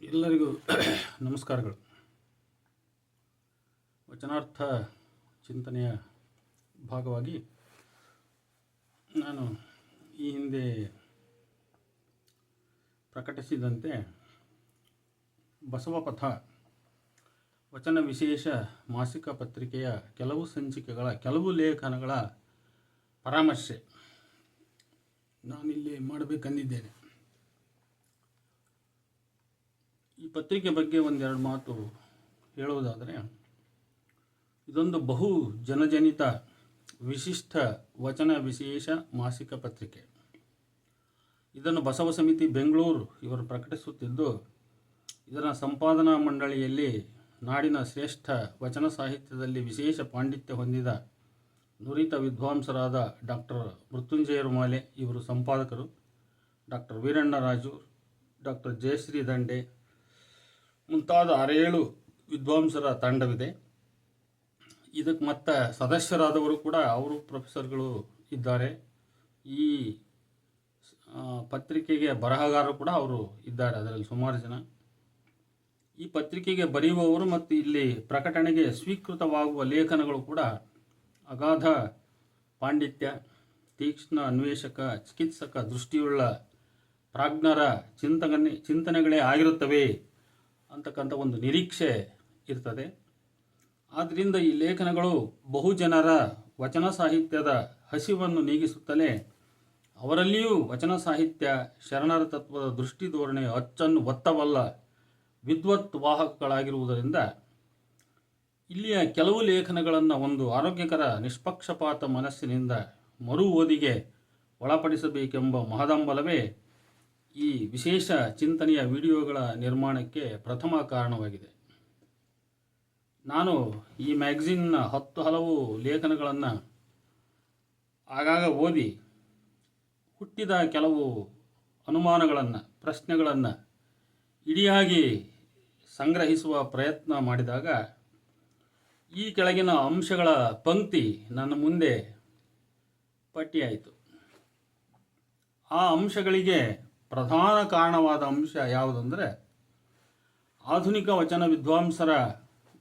ಎಲ್ಲರಿಗೂ ನಮಸ್ಕಾರಗಳು. ವಚನಾರ್ಥ ಚಿಂತನೆಯ ಭಾಗವಾಗಿ ನಾನು ಈ ಹಿಂದೆ ಪ್ರಕಟಿಸಿದಂತೆ ಬಸವಪಥ ವಚನ ವಿಶೇಷ ಮಾಸಿಕ ಪತ್ರಿಕೆಯ ಕೆಲವು ಸಂಚಿಕೆಗಳ ಕೆಲವು ಲೇಖನಗಳ ಪರಾಮರ್ಶೆ ನಾನಿಲ್ಲಿ ಮಾಡಬೇಕೆಂದಿದ್ದೇನೆ. ಈ ಪತ್ರಿಕೆ ಬಗ್ಗೆ ಒಂದೆರಡು ಮಾತು ಹೇಳುವುದಾದರೆ, ಇದೊಂದು ಬಹು ಜನಜನಿತ ವಿಶಿಷ್ಟ ವಚನ ವಿಶೇಷ ಮಾಸಿಕ ಪತ್ರಿಕೆ. ಇದನ್ನು ಬಸವ ಸಮಿತಿ ಬೆಂಗಳೂರು ಇವರು ಪ್ರಕಟಿಸುತ್ತಿದ್ದು, ಇದರ ಸಂಪಾದನಾ ಮಂಡಳಿಯಲ್ಲಿ ನಾಡಿನ ಶ್ರೇಷ್ಠ ವಚನ ಸಾಹಿತ್ಯದಲ್ಲಿ ವಿಶೇಷ ಪಾಂಡಿತ್ಯ ಹೊಂದಿದ ನುರಿತ ವಿದ್ವಾಂಸರಾದ ಡಾಕ್ಟರ್ ಮೃತ್ಯುಂಜಯ ರುಮಾಲೆ ಇವರು ಸಂಪಾದಕರು, ಡಾಕ್ಟರ್ ವೀರಣ್ಣ ರಾಜು, ಡಾಕ್ಟರ್ ಜಯಶ್ರೀ ದಂಡೆ ಮುಂತಾದ 6-7 ವಿದ್ವಾಂಸರ ತಂಡವಿದೆ. ಇದಕ್ಕೆ ಮತ್ತು ಸದಸ್ಯರಾದವರು ಕೂಡ ಅವರು ಪ್ರೊಫೆಸರ್ಗಳು ಇದ್ದಾರೆ. ಈ ಪತ್ರಿಕೆಗೆ ಬರಹಗಾರರು ಕೂಡ ಅವರು ಇದ್ದಾರೆ, ಅದರಲ್ಲಿ ಸುಮಾರು ಜನ. ಈ ಪತ್ರಿಕೆಗೆ ಬರೆಯುವವರು ಮತ್ತು ಇಲ್ಲಿ ಪ್ರಕಟಣೆಗೆ ಸ್ವೀಕೃತವಾಗುವ ಲೇಖನಗಳು ಕೂಡ ಅಗಾಧ ಪಾಂಡಿತ್ಯ, ತೀಕ್ಷ್ಣ ಅನ್ವೇಷಕ, ಚಿಕಿತ್ಸಕ ದೃಷ್ಟಿಯುಳ್ಳ ಪ್ರಾಜ್ಞರ ಚಿಂತನೆಗಳೇ ಆಗಿರುತ್ತವೆ ಅಂತಕ್ಕಂಥ ಒಂದು ನಿರೀಕ್ಷೆ ಇರ್ತದೆ. ಆದ್ದರಿಂದ ಈ ಲೇಖನಗಳು ಬಹುಜನರ ವಚನ ಸಾಹಿತ್ಯದ ಹಸಿವನ್ನು ನೀಗಿಸುತ್ತಲೇ ಅವರಲ್ಲಿಯೂ ವಚನ ಸಾಹಿತ್ಯ ಶರಣರ ತತ್ವದ ದೃಷ್ಟಿ ಧೋರಣೆ ಅಚ್ಚನ್ನು ಒತ್ತವಲ್ಲ ವಿದ್ವತ್ ವಾಹಕಗಳಾಗಿರುವುದರಿಂದ ಇಲ್ಲಿಯ ಕೆಲವು ಲೇಖನಗಳನ್ನು ಒಂದು ಆರೋಗ್ಯಕರ ನಿಷ್ಪಕ್ಷಪಾತ ಮನಸ್ಸಿನಿಂದ ಮರು ಓದಿಗೆ ಒಳಪಡಿಸಬೇಕೆಂಬ ಮಹದಂಬಲವೇ ಈ ವಿಶೇಷ ಚಿಂತನೆಯ ವಿಡಿಯೋಗಳ ನಿರ್ಮಾಣಕ್ಕೆ ಪ್ರಥಮ ಕಾರಣವಾಗಿದೆ. ನಾನು ಈ ಮ್ಯಾಗಝಿನ್ನ 10 ಹಲವು ಲೇಖನಗಳನ್ನು ಆಗಾಗ ಓದಿ ಹುಟ್ಟಿದ ಕೆಲವು ಅನುಮಾನಗಳನ್ನು, ಪ್ರಶ್ನೆಗಳನ್ನು ಇಡಿಯಾಗಿ ಸಂಗ್ರಹಿಸುವ ಪ್ರಯತ್ನ ಮಾಡಿದಾಗ ಈ ಕೆಳಗಿನ ಅಂಶಗಳ ಪಂಕ್ತಿ ನನ್ನ ಮುಂದೆ ಪಟ್ಟಿಯಾಯಿತು. ಆ ಅಂಶಗಳಿಗೆ ಪ್ರಧಾನ ಕಾರಣವಾದ ಅಂಶ ಯಾವುದಂದರೆ, ಆಧುನಿಕ ವಚನ ವಿದ್ವಾಂಸರ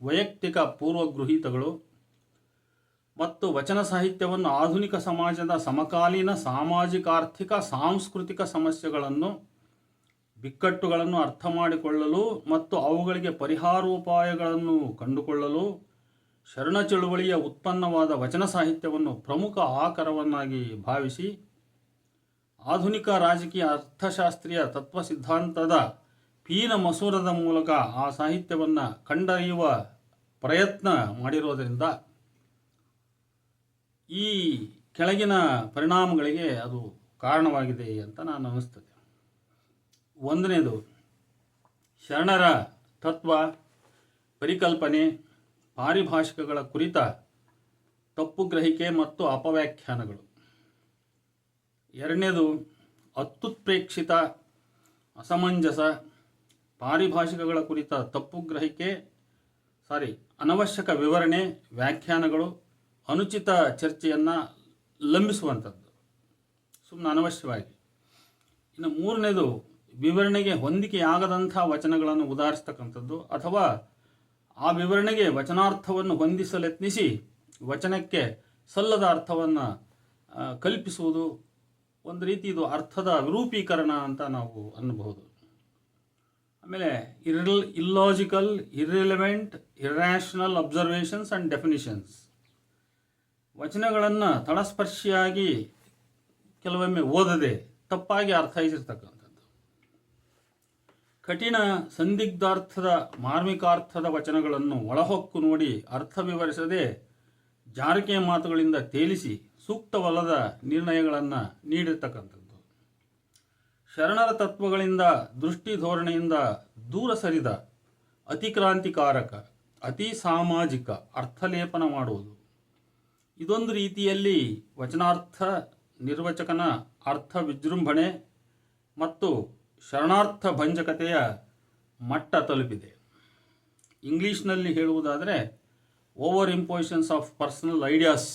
ವೈಯಕ್ತಿಕ ಪೂರ್ವಗೃಹೀತಗಳು ಮತ್ತು ವಚನ ಸಾಹಿತ್ಯವನ್ನು ಆಧುನಿಕ ಸಮಾಜದ ಸಮಕಾಲೀನ ಸಾಮಾಜಿಕಾರ್ಥಿಕ ಸಾಂಸ್ಕೃತಿಕ ಸಮಸ್ಯೆಗಳನ್ನು, ಬಿಕ್ಕಟ್ಟುಗಳನ್ನು ಅರ್ಥ ಮಾಡಿಕೊಳ್ಳಲು ಮತ್ತು ಅವುಗಳಿಗೆ ಪರಿಹಾರೋಪಾಯಗಳನ್ನು ಕಂಡುಕೊಳ್ಳಲು ಶರಣ ಚಳುವಳಿಯ ಉತ್ಪನ್ನವಾದ ವಚನ ಸಾಹಿತ್ಯವನ್ನು ಪ್ರಮುಖ ಆಕರವನ್ನಾಗಿ ಭಾವಿಸಿ ಆಧುನಿಕ ರಾಜಕೀಯ ಅರ್ಥಶಾಸ್ತ್ರೀಯ ತತ್ವ ಸಿದ್ಧಾಂತದ ಪೀನ ಮಸೂರದ ಮೂಲಕ ಆ ಸಾಹಿತ್ಯವನ್ನು ಕಂಡರಿಯುವ ಪ್ರಯತ್ನ ಮಾಡಿರೋದರಿಂದ ಈ ಕೆಳಗಿನ ಪರಿಣಾಮಗಳಿಗೆ ಅದು ಕಾರಣವಾಗಿದೆ ಅಂತ ನಾನು ಅನ್ನಿಸ್ತದೆ. ಒಂದನೇದು, ಶರಣರ ತತ್ವ, ಪರಿಕಲ್ಪನೆ, ಪಾರಿಭಾಷಿಕಗಳ ಕುರಿತ ತಪ್ಪು ಗ್ರಹಿಕೆ ಮತ್ತು ಅಪವ್ಯಾಖ್ಯಾನಗಳು. ಎರಡನೇದು, ಅತ್ಯುತ್ಪ್ರೇಕ್ಷಿತ, ಅಸಮಂಜಸ, ಪಾರಿಭಾಷಿಕಗಳ ಕುರಿತ ತಪ್ಪು ಗ್ರಹಿಕೆ, ಅನವಶ್ಯಕ ವಿವರಣೆ, ವ್ಯಾಖ್ಯಾನಗಳು, ಅನುಚಿತ ಚರ್ಚೆಯನ್ನು ಲಂಬಿಸುವಂಥದ್ದು ಸುಮ್ಮನೆ ಅನವಶ್ಯವಾಗಿ. ಇನ್ನು ಮೂರನೇದು, ವಿವರಣೆಗೆ ಹೊಂದಿಕೆಯಾಗದಂಥ ವಚನಗಳನ್ನು ಉದಾಹರಿಸ್ತಕ್ಕಂಥದ್ದು ಅಥವಾ ಆ ವಿವರಣೆಗೆ ವಚನಾರ್ಥವನ್ನು ಹೊಂದಿಸಲೆತ್ನಿಸಿ ವಚನಕ್ಕೆ ಸಲ್ಲದ ಅರ್ಥವನ್ನು ಕಲ್ಪಿಸುವುದು. ಒಂದು ರೀತಿ ಇದು ಅರ್ಥದ ವಿರೂಪೀಕರಣ ಅಂತ ನಾವು ಅನ್ನಬಹುದು. ಆಮೇಲೆ illogical, irrelevant, irrational observations and definitions. ವಚನಗಳನ್ನು ತಳಸ್ಪರ್ಶಿಯಾಗಿ ಕೆಲವೊಮ್ಮೆ ಓದದೆ ತಪ್ಪಾಗಿ ಅರ್ಥೈಸಿರ್ತಕ್ಕಂಥದ್ದು. ಕಠಿಣ ಸಂದಿಗ್ಧಾರ್ಥದ ಮಾರ್ಮಿಕಾರ್ಥದ ವಚನಗಳನ್ನು ಒಳಹೊಕ್ಕು ನೋಡಿ ಅರ್ಥ ವಿವರಿಸದೆ ಜಾರಿಕೆ ಮಾತುಗಳಿಂದ ತೇಲಿಸಿ ಸೂಕ್ತವಲ್ಲದ ನಿರ್ಣಯಗಳನ್ನು ನೀಡಿರ್ತಕ್ಕಂಥದ್ದು. ಶರಣರ ತತ್ವಗಳಿಂದ, ದೃಷ್ಟಿ ಧೋರಣೆಯಿಂದ ದೂರ ಸರಿದ ಅತಿಕ್ರಾಂತಿಕಾರಕ, ಅತಿ ಸಾಮಾಜಿಕ ಅರ್ಥಲೇಪನ ಮಾಡುವುದು. ಇದೊಂದು ರೀತಿಯಲ್ಲಿ ವಚನಾರ್ಥ ನಿರ್ವಚಕನ ಅರ್ಥ ವಿಜೃಂಭಣೆ ಮತ್ತು ಶರಣಾರ್ಥ ಭಂಜಕತೆಯ ಮಟ್ಟ ತಲುಪಿದೆ. ಇಂಗ್ಲೀಷ್ನಲ್ಲಿ ಹೇಳುವುದಾದರೆ over impositions of personal ideas,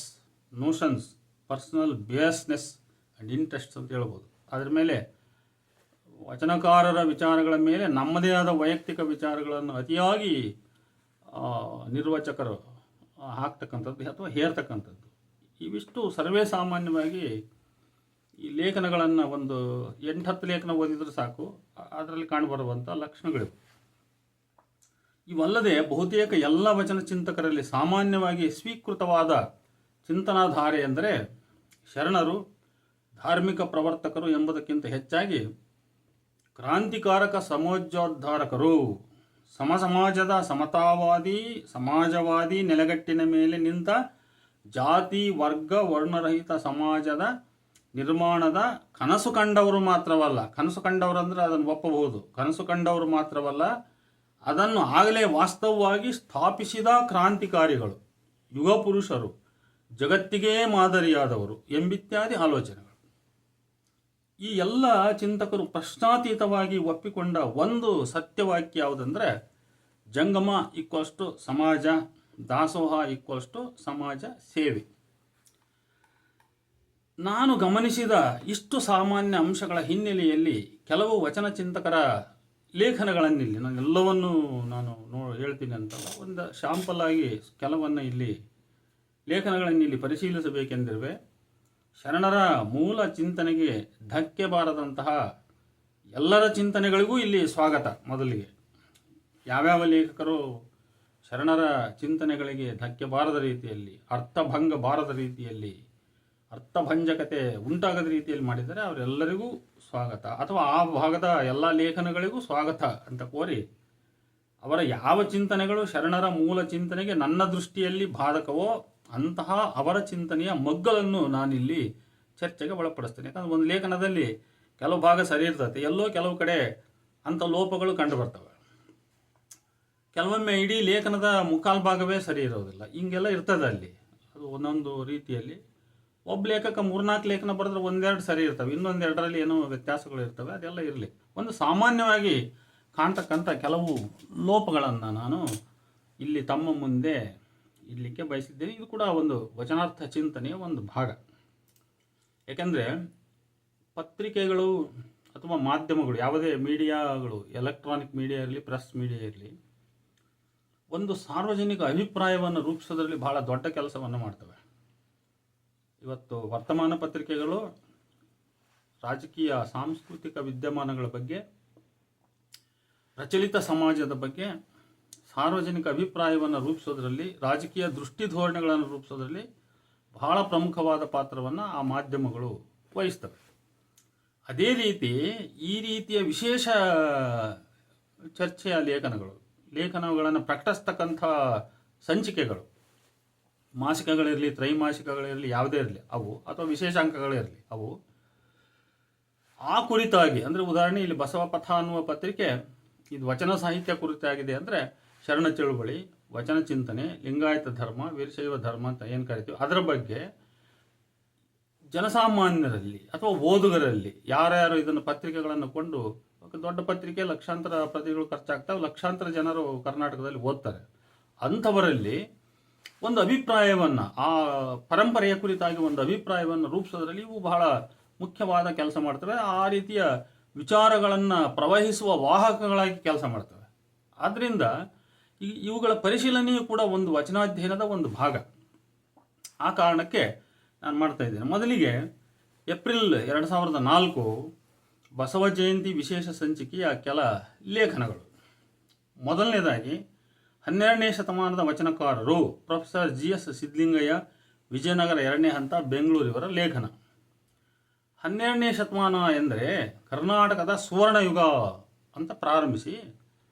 notions, personal baseness and interests ಅಂತ ಹೇಳ್ಬೋದು. ಅದರ ಮೇಲೆ ವಚನಕಾರರ ವಿಚಾರಗಳ ಮೇಲೆ ನಮ್ಮದೇ ಆದ ವೈಯಕ್ತಿಕ ವಿಚಾರಗಳನ್ನು ಅತಿಯಾಗಿ ನಿರ್ವಚಕರು ಹಾಕ್ತಕ್ಕಂಥದ್ದು ಅಥವಾ ಹೇರ್ತಕ್ಕಂಥದ್ದು, ಇವಿಷ್ಟು ಸರ್ವೇ ಸಾಮಾನ್ಯವಾಗಿ ಈ ಲೇಖನಗಳನ್ನು ಒಂದು 8-10 ಲೇಖನ ಓದಿದರೂ ಸಾಕು, ಅದರಲ್ಲಿ ಕಾಣಬರುವಂಥ ಲಕ್ಷಣಗಳಿವೆ. ಇವಲ್ಲದೆ ಬಹುತೇಕ ಎಲ್ಲ ವಚನ ಚಿಂತಕರಲ್ಲಿ ಸಾಮಾನ್ಯವಾಗಿ ಸ್ವೀಕೃತವಾದ ಚಿಂತನಾಧಾರೆ ಎಂದರೆ ಶರಣರು ಧಾರ್ಮಿಕ ಪ್ರವರ್ತಕರು ಎಂಬುದಕ್ಕಿಂತ ಹೆಚ್ಚಾಗಿ ಕ್ರಾಂತಿಕಾರಕ ಸಮಾಜೋದ್ಧಾರಕರು, ಸಮಾಜದ ಸಮಾಜವಾದಿ ನೆಲೆಗಟ್ಟಿನ ಮೇಲೆ ನಿಂತ ಜಾತಿ ವರ್ಗ ವರ್ಣರಹಿತ ಸಮಾಜದ ನಿರ್ಮಾಣದ ಕನಸು ಕಂಡವರು ಮಾತ್ರವಲ್ಲ, ಕನಸು ಕಂಡವರು ಅಂದರೆ ಅದನ್ನು ಒಪ್ಪಬಹುದು, ಕನಸು ಕಂಡವರು ಮಾತ್ರವಲ್ಲ, ಅದನ್ನು ಆಗಲೇ ವಾಸ್ತವವಾಗಿ ಸ್ಥಾಪಿಸಿದ ಕ್ರಾಂತಿಕಾರಿಗಳು, ಯುಗ ಪುರುಷರು, ಜಗತ್ತಿಗೇ ಮಾದರಿಯಾದವರು ಎಂಬಿತ್ಯಾದಿ ಆಲೋಚನೆಗಳು. ಈ ಎಲ್ಲ ಚಿಂತಕರು ಪ್ರಶ್ನಾತೀತವಾಗಿ ಒಪ್ಪಿಕೊಂಡ ಒಂದು ಸತ್ಯವಾಕ್ಯ ಯಾವುದಂದರೆ ಜಂಗಮ ಈಕ್ವಲ್ಸ್ಟು ಸಮಾಜ, ದಾಸೋಹ ಈಕ್ವಲ್ಸ್ಟು ಸಮಾಜ ಸೇವೆ. ನಾನು ಗಮನಿಸಿದ ಇಷ್ಟು ಸಾಮಾನ್ಯ ಅಂಶಗಳ ಹಿನ್ನೆಲೆಯಲ್ಲಿ ಕೆಲವು ವಚನ ಚಿಂತಕರ ಲೇಖನಗಳನ್ನಿಲ್ಲಿ ನಾನು ಎಲ್ಲವನ್ನೂ ಹೇಳ್ತೀನಿ ಅಂತಲ್ಲ, ಒಂದು ಶಾಂಪಲ್ ಆಗಿ ಕೆಲವನ್ನು ಇಲ್ಲಿ ಲೇಖನಗಳನ್ನಿಲ್ಲಿ ಪರಿಶೀಲಿಸಬೇಕೆಂದಿರುವೆ. ಶರಣರ ಮೂಲ ಚಿಂತನೆಗೆ ಧಕ್ಕೆ ಬಾರದಂತಹ ಎಲ್ಲರ ಚಿಂತನೆಗಳಿಗೂ ಇಲ್ಲಿ ಸ್ವಾಗತ. ಮೊದಲಿಗೆ ಯಾವ್ಯಾವ ಲೇಖಕರು ಶರಣರ ಚಿಂತನೆಗಳಿಗೆ ಧಕ್ಕೆ ಬಾರದ ರೀತಿಯಲ್ಲಿ, ಅರ್ಥಭಂಗ ಬಾರದ ರೀತಿಯಲ್ಲಿ, ಅರ್ಥಭಂಜಕತೆ ಉಂಟಾಗದ ರೀತಿಯಲ್ಲಿ ಮಾಡಿದರೆ ಅವರೆಲ್ಲರಿಗೂ ಸ್ವಾಗತ, ಅಥವಾ ಆ ಭಾಗದ ಎಲ್ಲ ಲೇಖನಗಳಿಗೂ ಸ್ವಾಗತ ಅಂತ ಕೋರಿ, ಅವರ ಯಾವ ಚಿಂತನೆಗಳು ಶರಣರ ಮೂಲ ಚಿಂತನೆಗೆ ನನ್ನ ದೃಷ್ಟಿಯಲ್ಲಿ ಬಾಧಕವೋ ಅಂತಹ ಅವರ ಚಿಂತನೆಯ ಮಗ್ಗಲನ್ನು ನಾನಿಲ್ಲಿ ಚರ್ಚೆಗೆ ಒಳಪಡಿಸ್ತೇನೆ. ಯಾಕಂದರೆ ಒಂದು ಲೇಖನದಲ್ಲಿ ಕೆಲವು ಭಾಗ ಸರಿ ಇರ್ತದೆ, ಎಲ್ಲೋ ಕೆಲವು ಕಡೆ ಅಂಥ ಲೋಪಗಳು ಕಂಡು ಬರ್ತವೆ. ಕೆಲವೊಮ್ಮೆ ಇಡೀ ಲೇಖನದ ಮುಕ್ಕಾಲು ಭಾಗವೇ ಸರಿ ಇರೋದಿಲ್ಲ, ಹಿಂಗೆಲ್ಲ ಇರ್ತದೆ ಅಲ್ಲಿ. ಅದು ಒಂದೊಂದು ರೀತಿಯಲ್ಲಿ ಒಬ್ಬ ಲೇಖಕ 3-4 ಲೇಖನ ಬರೆದ್ರೆ 1-2 ಸರಿ ಇರ್ತವೆ, ಇನ್ನೊಂದೆರಡರಲ್ಲಿ ಏನೋ ವ್ಯತ್ಯಾಸಗಳು ಇರ್ತವೆ, ಅದೆಲ್ಲ ಇರಲಿ. ಒಂದು ಸಾಮಾನ್ಯವಾಗಿ ಕಾಣ್ತಕ್ಕಂಥ ಕೆಲವು ಲೋಪಗಳನ್ನು ನಾನು ಇಲ್ಲಿ ತಮ್ಮ ಮುಂದೆ ಇಡಲಿಕ್ಕೆ ಬಯಸಿದ್ದೇನೆ. ಇದು ಕೂಡ ಒಂದು ವಚನಾರ್ಥ ಚಿಂತನೆಯ ಒಂದು ಭಾಗ. ಏಕೆಂದರೆ ಪತ್ರಿಕೆಗಳು ಅಥವಾ ಮಾಧ್ಯಮಗಳು, ಯಾವುದೇ ಮೀಡಿಯಾಗಳು, ಎಲೆಕ್ಟ್ರಾನಿಕ್ ಮೀಡಿಯಾ ಇರಲಿ, ಪ್ರೆಸ್ ಮೀಡಿಯಾ ಇರಲಿ, ಒಂದು ಸಾರ್ವಜನಿಕ ಅಭಿಪ್ರಾಯವನ್ನು ರೂಪಿಸೋದ್ರಲ್ಲಿ ಬಹಳ ದೊಡ್ಡ ಕೆಲಸವನ್ನು ಮಾಡ್ತವೆ. ಇವತ್ತು ವರ್ತಮಾನ ಪತ್ರಿಕೆಗಳು ರಾಜಕೀಯ ಸಾಂಸ್ಕೃತಿಕ ವಿದ್ಯಮಾನಗಳ ಬಗ್ಗೆ, ಪ್ರಚಲಿತ ಸಮಾಜದ ಬಗ್ಗೆ ಸಾರ್ವಜನಿಕ ಅಭಿಪ್ರಾಯವನ್ನು ರೂಪಿಸೋದ್ರಲ್ಲಿ, ರಾಜಕೀಯ ದೃಷ್ಟಿ ಧೋರಣೆಗಳನ್ನು ರೂಪಿಸೋದ್ರಲ್ಲಿ ಬಹಳ ಪ್ರಮುಖವಾದ ಪಾತ್ರವನ್ನು ಆ ಮಾಧ್ಯಮಗಳು ವಹಿಸ್ತವೆ. ಅದೇ ರೀತಿ ಈ ರೀತಿಯ ವಿಶೇಷ ಚರ್ಚೆಯ ಲೇಖನಗಳನ್ನು ಪ್ರಕಟಿಸ್ತಕ್ಕಂಥ ಸಂಚಿಕೆಗಳು, ಮಾಸಿಕಗಳಿರಲಿ, ತ್ರೈಮಾಸಿಕಗಳಿರಲಿ, ಯಾವುದೇ ಇರಲಿ ಅವು, ಅಥವಾ ವಿಶೇಷಾಂಕಗಳಿರಲಿ ಅವು, ಆ ಕುರಿತಾಗಿ, ಅಂದರೆ ಉದಾಹರಣೆ ಇಲ್ಲಿ ಬಸವ ಪಥ ಅನ್ನುವ ಪತ್ರಿಕೆ ಇದು ವಚನ ಸಾಹಿತ್ಯ ಕುರಿತಾಗಿದೆ ಅಂದರೆ ಶರಣ ಚಳುವಳಿ, ವಚನ ಚಿಂತನೆ, ಲಿಂಗಾಯತ ಧರ್ಮ, ವೀರಶೈವ ಧರ್ಮ ಅಂತ ಏನು ಕರಿತೀವಿ, ಅದರ ಬಗ್ಗೆ ಜನಸಾಮಾನ್ಯರಲ್ಲಿ ಅಥವಾ ಓದುಗರಲ್ಲಿ ಯಾರ್ಯಾರು ಇದನ್ನು ಪತ್ರಿಕೆಗಳನ್ನು ಕೊಂಡು, ದೊಡ್ಡ ಪತ್ರಿಕೆ ಲಕ್ಷಾಂತರ ಪ್ರತಿಗಳು ಖರ್ಚಾಗ್ತವೆ, ಲಕ್ಷಾಂತರ ಜನರು ಕರ್ನಾಟಕದಲ್ಲಿ ಓದ್ತಾರೆ, ಅಂಥವರಲ್ಲಿ ಒಂದು ಅಭಿಪ್ರಾಯವನ್ನು, ಆ ಪರಂಪರೆಯ ಕುರಿತಾಗಿ ಒಂದು ಅಭಿಪ್ರಾಯವನ್ನು ರೂಪಿಸೋದ್ರಲ್ಲಿ ಇವು ಬಹಳ ಮುಖ್ಯವಾದ ಕೆಲಸ ಮಾಡ್ತವೆ. ಆ ರೀತಿಯ ವಿಚಾರಗಳನ್ನು ಪ್ರವಹಿಸುವ ವಾಹಕಗಳಾಗಿ ಕೆಲಸ ಮಾಡ್ತವೆ. ಆದ್ದರಿಂದ ಇವುಗಳ ಪರಿಶೀಲನೆಯೂ ಕೂಡ ಒಂದು ವಚನಾಧ್ಯಯನದ ಒಂದು ಭಾಗ. ಆ ಕಾರಣಕ್ಕೆ ನಾನು ಮಾಡ್ತಾ ಇದ್ದೇನೆ. ಮೊದಲಿಗೆ ಏಪ್ರಿಲ್ 2004 ಬಸವ ಜಯಂತಿ ವಿಶೇಷ ಸಂಚಿಕೆಯ ಕೆಲ ಲೇಖನಗಳು. ಮೊದಲನೇದಾಗಿ 12ನೇ ಶತಮಾನದ ವಚನಕಾರರು ಪ್ರೊಫೆಸರ್ GS ಸಿದ್ಧಲಿಂಗಯ್ಯ, ವಿಜಯನಗರ 2ನೇ ಹಂತ, ಬೆಂಗಳೂರಿವರ ಲೇಖನ. 12ನೇ ಶತಮಾನ ಎಂದರೆ ಕರ್ನಾಟಕದ ಸುವರ್ಣಯುಗ ಅಂತ ಪ್ರಾರಂಭಿಸಿ,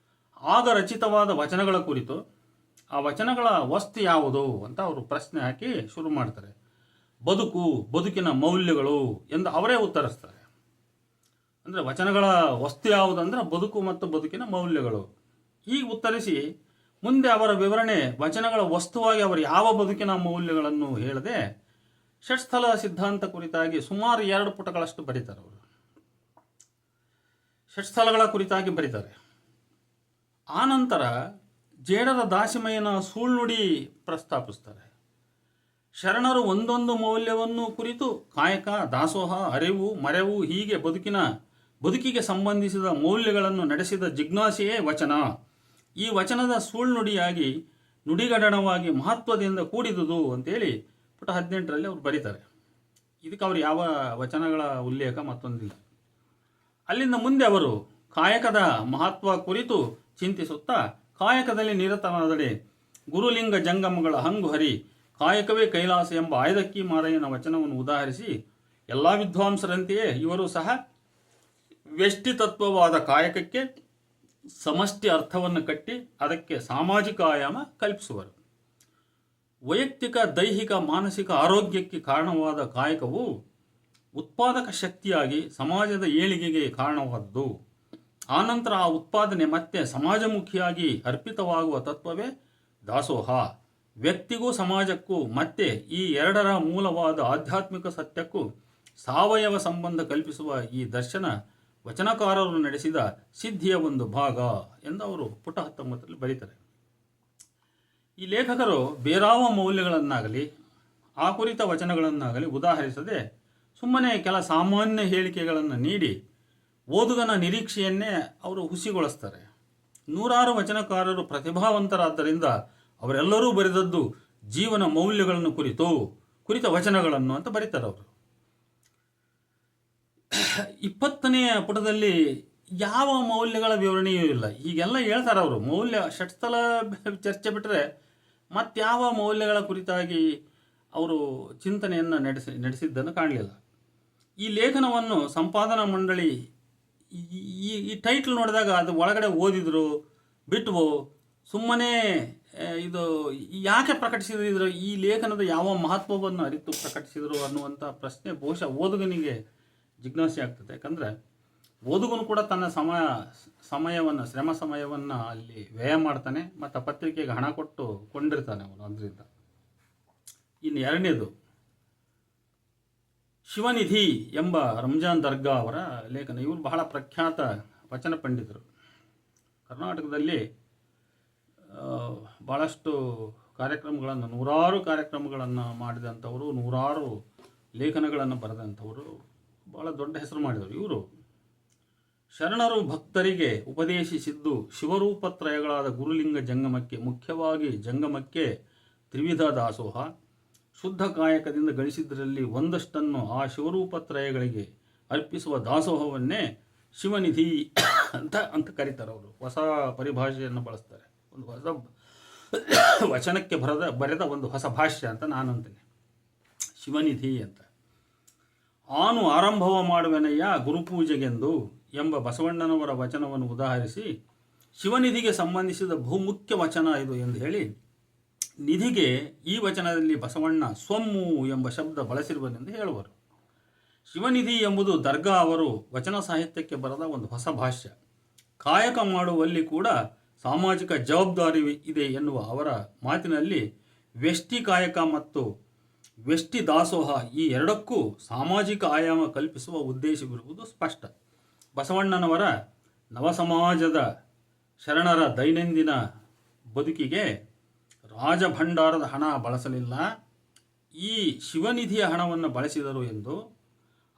ಆಗ ರಚಿತವಾದ ವಚನಗಳ ಕುರಿತು, ಆ ವಚನಗಳ ವಸ್ತು ಯಾವುದು ಅಂತ ಅವರು ಪ್ರಶ್ನೆ ಹಾಕಿ ಶುರು ಮಾಡ್ತಾರೆ. ಬದುಕಿನ ಮೌಲ್ಯಗಳು ಎಂದು ಅವರೇ ಉತ್ತರಿಸ್ತಾರೆ. ಅಂದರೆ ವಚನಗಳ ವಸ್ತು ಯಾವುದಂದ್ರೆ ಬದುಕು ಮತ್ತು ಬದುಕಿನ ಮೌಲ್ಯಗಳು. ಹೀಗೆ ಉತ್ತರಿಸಿ ಮುಂದೆ ಅವರ ವಿವರಣೆ, ವಚನಗಳ ವಸ್ತುವಾಗಿ ಅವರು ಯಾವ ಬದುಕಿನ ಮೌಲ್ಯಗಳನ್ನು ಹೇಳದೆ ಷಟ್ಸ್ಥಲ ಸಿದ್ಧಾಂತ ಕುರಿತಾಗಿ ಸುಮಾರು 2 ಪುಟಗಳಷ್ಟು ಬರೀತಾರೆ. ಅವರು ಷಟ್ಸ್ಥಲಗಳ ಕುರಿತಾಗಿ ಬರೀತಾರೆ. ಆನಂತರ ಜೇಡರ ದಾಸಿಮಯ್ಯನ ಸುಳ್ನುಡಿ ಪ್ರಸ್ತಾಪಿಸ್ತಾರೆ. ಶರಣರು ಒಂದೊಂದು ಮೌಲ್ಯವನ್ನು ಕುರಿತು ಕಾಯಕ, ದಾಸೋಹ, ಅರಿವು, ಮರೆವು, ಹೀಗೆ ಬದುಕಿನ ಬದುಕಿಗೆ ಸಂಬಂಧಿಸಿದ ಮೌಲ್ಯಗಳನ್ನು ನಡೆಸಿದ ಜಿಜ್ಞಾಸೆಯೇ ವಚನ. ಈ ವಚನದ ಸುಳ್ನುಡಿಯಾಗಿ ನುಡಿಗಡಣವಾಗಿ ಮಹತ್ವದಿಂದ ಕೂಡಿದುದು ಅಂತೇಳಿ ಪುಟ 18ರಲ್ಲಿ ಅವರು ಬರೀತಾರೆ. ಇದಕ್ಕೆ ಅವರು ಯಾವ ವಚನಗಳ ಉಲ್ಲೇಖ ಮತ್ತೊಂದಿಲ್ಲ. ಅಲ್ಲಿಂದ ಮುಂದೆ ಅವರು ಕಾಯಕದ ಮಹತ್ವ ಕುರಿತು ಚಿಂತಿಸುತ್ತಾ ಕಾಯಕದಲ್ಲಿ ನಿರತನಾದಡೆ ಗುರುಲಿಂಗ ಜಂಗಮಗಳ ಹಂಗು ಹರಿ ಕಾಯಕವೇ ಕೈಲಾಸ ಎಂಬ ಆಯ್ದಕ್ಕಿ ಮಾರಯ್ಯನ ವಚನವನ್ನು ಉದಾಹರಿಸಿ ಎಲ್ಲ ವಿದ್ವಾಂಸರಂತೆಯೇ ಇವರು ಸಹ ವ್ಯಷ್ಟಿ ತತ್ವವಾದ ಕಾಯಕಕ್ಕೆ ಸಮಷ್ಟಿ ಅರ್ಥವನ್ನು ಕಟ್ಟಿ ಅದಕ್ಕೆ ಸಾಮಾಜಿಕ ಆಯಾಮ ಕಲ್ಪಿಸುವರು. ವೈಯಕ್ತಿಕ ದೈಹಿಕ ಮಾನಸಿಕ ಆರೋಗ್ಯಕ್ಕೆ ಕಾರಣವಾದ ಕಾಯಕವು ಉತ್ಪಾದಕ ಶಕ್ತಿಯಾಗಿ ಸಮಾಜದ ಏಳಿಗೆಗೆ ಕಾರಣವಾದದ್ದು. ಆನಂತರ ಆ ಉತ್ಪಾದನೆ ಮತ್ತೆ ಸಮಾಜಮುಖಿಯಾಗಿ ಅರ್ಪಿತವಾಗುವ ತತ್ವವೇ ದಾಸೋಹ. ವ್ಯಕ್ತಿಗೂ ಸಮಾಜಕ್ಕೂ ಮತ್ತೆ ಈ ಎರಡರ ಮೂಲವಾದ ಆಧ್ಯಾತ್ಮಿಕ ಸತ್ಯಕ್ಕೂ ಸಾವಯವ ಸಂಬಂಧ ಕಲ್ಪಿಸುವ ಈ ದರ್ಶನ ವಚನಕಾರರು ನಡೆಸಿದ ಸಿದ್ಧಿಯ ಒಂದು ಭಾಗ ಎಂದು ಅವರು ಪುಟ 19ರಲ್ಲಿ ಬರೀತಾರೆ. ಈ ಲೇಖಕರು ಬೇರಾವ ಮೌಲ್ಯಗಳನ್ನಾಗಲಿ ಆ ಕುರಿತ ವಚನಗಳನ್ನಾಗಲಿ ಉದಾಹರಿಸದೆ ಸುಮ್ಮನೆ ಕೆಲ ಸಾಮಾನ್ಯ ಹೇಳಿಕೆಗಳನ್ನು ನೀಡಿ ಓದುಗನ ನಿರೀಕ್ಷೆಯನ್ನೇ ಅವರು ಹುಸಿಗೊಳಿಸ್ತಾರೆ. ನೂರಾರು ವಚನಕಾರರು ಪ್ರತಿಭಾವಂತರಾದ್ದರಿಂದ ಅವರೆಲ್ಲರೂ ಬರೆದದ್ದು ಜೀವನ ಮೌಲ್ಯಗಳನ್ನು ಕುರಿತ ವಚನಗಳನ್ನು ಅಂತ ಬರೀತಾರೆ ಅವರು. 20ನೆಯ ಪುಟದಲ್ಲಿ ಯಾವ ಮೌಲ್ಯಗಳ ವಿವರಣೆಯೂ ಇಲ್ಲ. ಹೀಗೆಲ್ಲ ಹೇಳ್ತಾರೆ ಅವರು. ಮೌಲ್ಯ ಷಟ್ಸ್ಥಲ ಚರ್ಚೆ ಬಿಟ್ಟರೆ ಮತ್ಯಾವ ಮೌಲ್ಯಗಳ ಕುರಿತಾಗಿ ಅವರು ಚಿಂತನೆಯನ್ನು ನಡೆಸಿದ್ದನ್ನು ಕಾಣಲಿಲ್ಲ. ಈ ಲೇಖನವನ್ನು ಸಂಪಾದನಾ ಮಂಡಳಿ ಈ ಟೈಟ್ಲ್ ನೋಡಿದಾಗ ಅದು ಒಳಗಡೆ ಓದಿದ್ರು ಬಿಟ್ಟು ಸುಮ್ಮನೆ ಇದು ಯಾಕೆ ಪ್ರಕಟಿಸಿದ್ರು, ಈ ಲೇಖನದ ಯಾವ ಮಹತ್ವವನ್ನು ಅರಿತು ಪ್ರಕಟಿಸಿದರು ಅನ್ನುವಂಥ ಪ್ರಶ್ನೆ ಬಹುಶಃ ಓದುಗನಿಗೆ ಜಿಜ್ಞಾಸೆ ಆಗ್ತದೆ. ಯಾಕಂದರೆ ಓದುಗನು ಕೂಡ ತನ್ನ ಶ್ರಮ ಸಮಯವನ್ನು ಅಲ್ಲಿ ವ್ಯಯ ಮಾಡ್ತಾನೆ ಮತ್ತು ಪತ್ರಿಕೆಗೆ ಹಣ ಕೊಟ್ಟು ಕೊಂಡಿರ್ತಾನೆ ಅವನು. ಅದರಿಂದ ಇನ್ನು ಎರಡನೇದು ಶಿವನಿಧಿ ಎಂಬ ರಂಜಾನ್ ದರ್ಗಾ ಅವರ ಲೇಖನ. ಇವರು ಬಹಳ ಪ್ರಖ್ಯಾತ ವಚನ ಪಂಡಿತರು. ಕರ್ನಾಟಕದಲ್ಲಿ ಭಾಳಷ್ಟು ಕಾರ್ಯಕ್ರಮಗಳನ್ನು, ನೂರಾರು ಕಾರ್ಯಕ್ರಮಗಳನ್ನು ಮಾಡಿದಂಥವರು, ನೂರಾರು ಲೇಖನಗಳನ್ನು ಬರೆದಂಥವರು, ಭಾಳ ದೊಡ್ಡ ಹೆಸರು ಮಾಡಿದರು. ಇವರು ಶರಣರು ಭಕ್ತರಿಗೆ ಉಪದೇಶಿಸಿದ್ದು ಶಿವರೂಪತ್ರಯಗಳಾದ ಗುರುಲಿಂಗ ಜಂಗಮಕ್ಕೆ, ಮುಖ್ಯವಾಗಿ ಜಂಗಮಕ್ಕೆ ತ್ರಿವಿಧ ದಾಸೋಹ, ಶುದ್ಧ ಕಾಯಕದಿಂದ ಗಳಿಸಿದ್ದರಲ್ಲಿ ಒಂದಷ್ಟನ್ನು ಆ ಶಿವರೂಪತ್ರಯಗಳಿಗೆ ಅರ್ಪಿಸುವ ದಾಸೋಹವನ್ನೇ ಶಿವನಿಧಿ ಅಂತ ಕರೀತಾರೆ ಅವರು. ಹೊಸ ಪರಿಭಾಷೆಯನ್ನು ಬಳಸ್ತಾರೆ. ಒಂದು ಹೊಸ ವಚನಕ್ಕೆ ಬರೆದ ಒಂದು ಹೊಸ ಭಾಷ್ಯ ಅಂತ ನಾನು ಅಂತೀನಿ, ಶಿವನಿಧಿ ಅಂತ. ಆನು ಆರಂಭವ ಮಾಡುವೆನಯ್ಯ ಗುರುಪೂಜೆಗೆಂದು ಎಂಬ ಬಸವಣ್ಣನವರ ವಚನವನ್ನು ಉದಾಹರಿಸಿ ಶಿವನಿಧಿಗೆ ಸಂಬಂಧಿಸಿದ ಬಹುಮುಖ್ಯ ವಚನ ಇದು ಎಂದು ಹೇಳಿ, ನಿಧಿಗೆ ಈ ವಚನದಲ್ಲಿ ಬಸವಣ್ಣ ಸ್ವಮ್ಮು ಎಂಬ ಶಬ್ದ ಬಳಸಿರುವನೆಂದು ಹೇಳುವರು. ಶಿವನಿಧಿ ಎಂಬುದು ದರ್ಗಾ ಅವರು ವಚನ ಸಾಹಿತ್ಯಕ್ಕೆ ಬರೆದ ಒಂದು ಹೊಸ ಭಾಷ್ಯ. ಕಾಯಕ ಮಾಡುವಲ್ಲಿ ಕೂಡ ಸಾಮಾಜಿಕ ಜವಾಬ್ದಾರಿ ಇದೆ ಎನ್ನುವ ಅವರ ಮಾತಿನಲ್ಲಿ ವ್ಯಷ್ಟಿ ಕಾಯಕ ಮತ್ತು ವ್ಯಷ್ಟಿ ದಾಸೋಹ ಈ ಎರಡಕ್ಕೂ ಸಾಮಾಜಿಕ ಆಯಾಮ ಕಲ್ಪಿಸುವ ಉದ್ದೇಶವಿರುವುದು ಸ್ಪಷ್ಟ. ಬಸವಣ್ಣನವರ ನವಸಮಾಜದ ಶರಣರ ದೈನಂದಿನ ಬದುಕಿಗೆ ರಾಜಭಂಡಾರದ ಹಣ ಬಳಸಲಿಲ್ಲ, ಈ ಶಿವನಿಧಿಯ ಹಣವನ್ನು ಬಳಸಿದರು ಎಂದು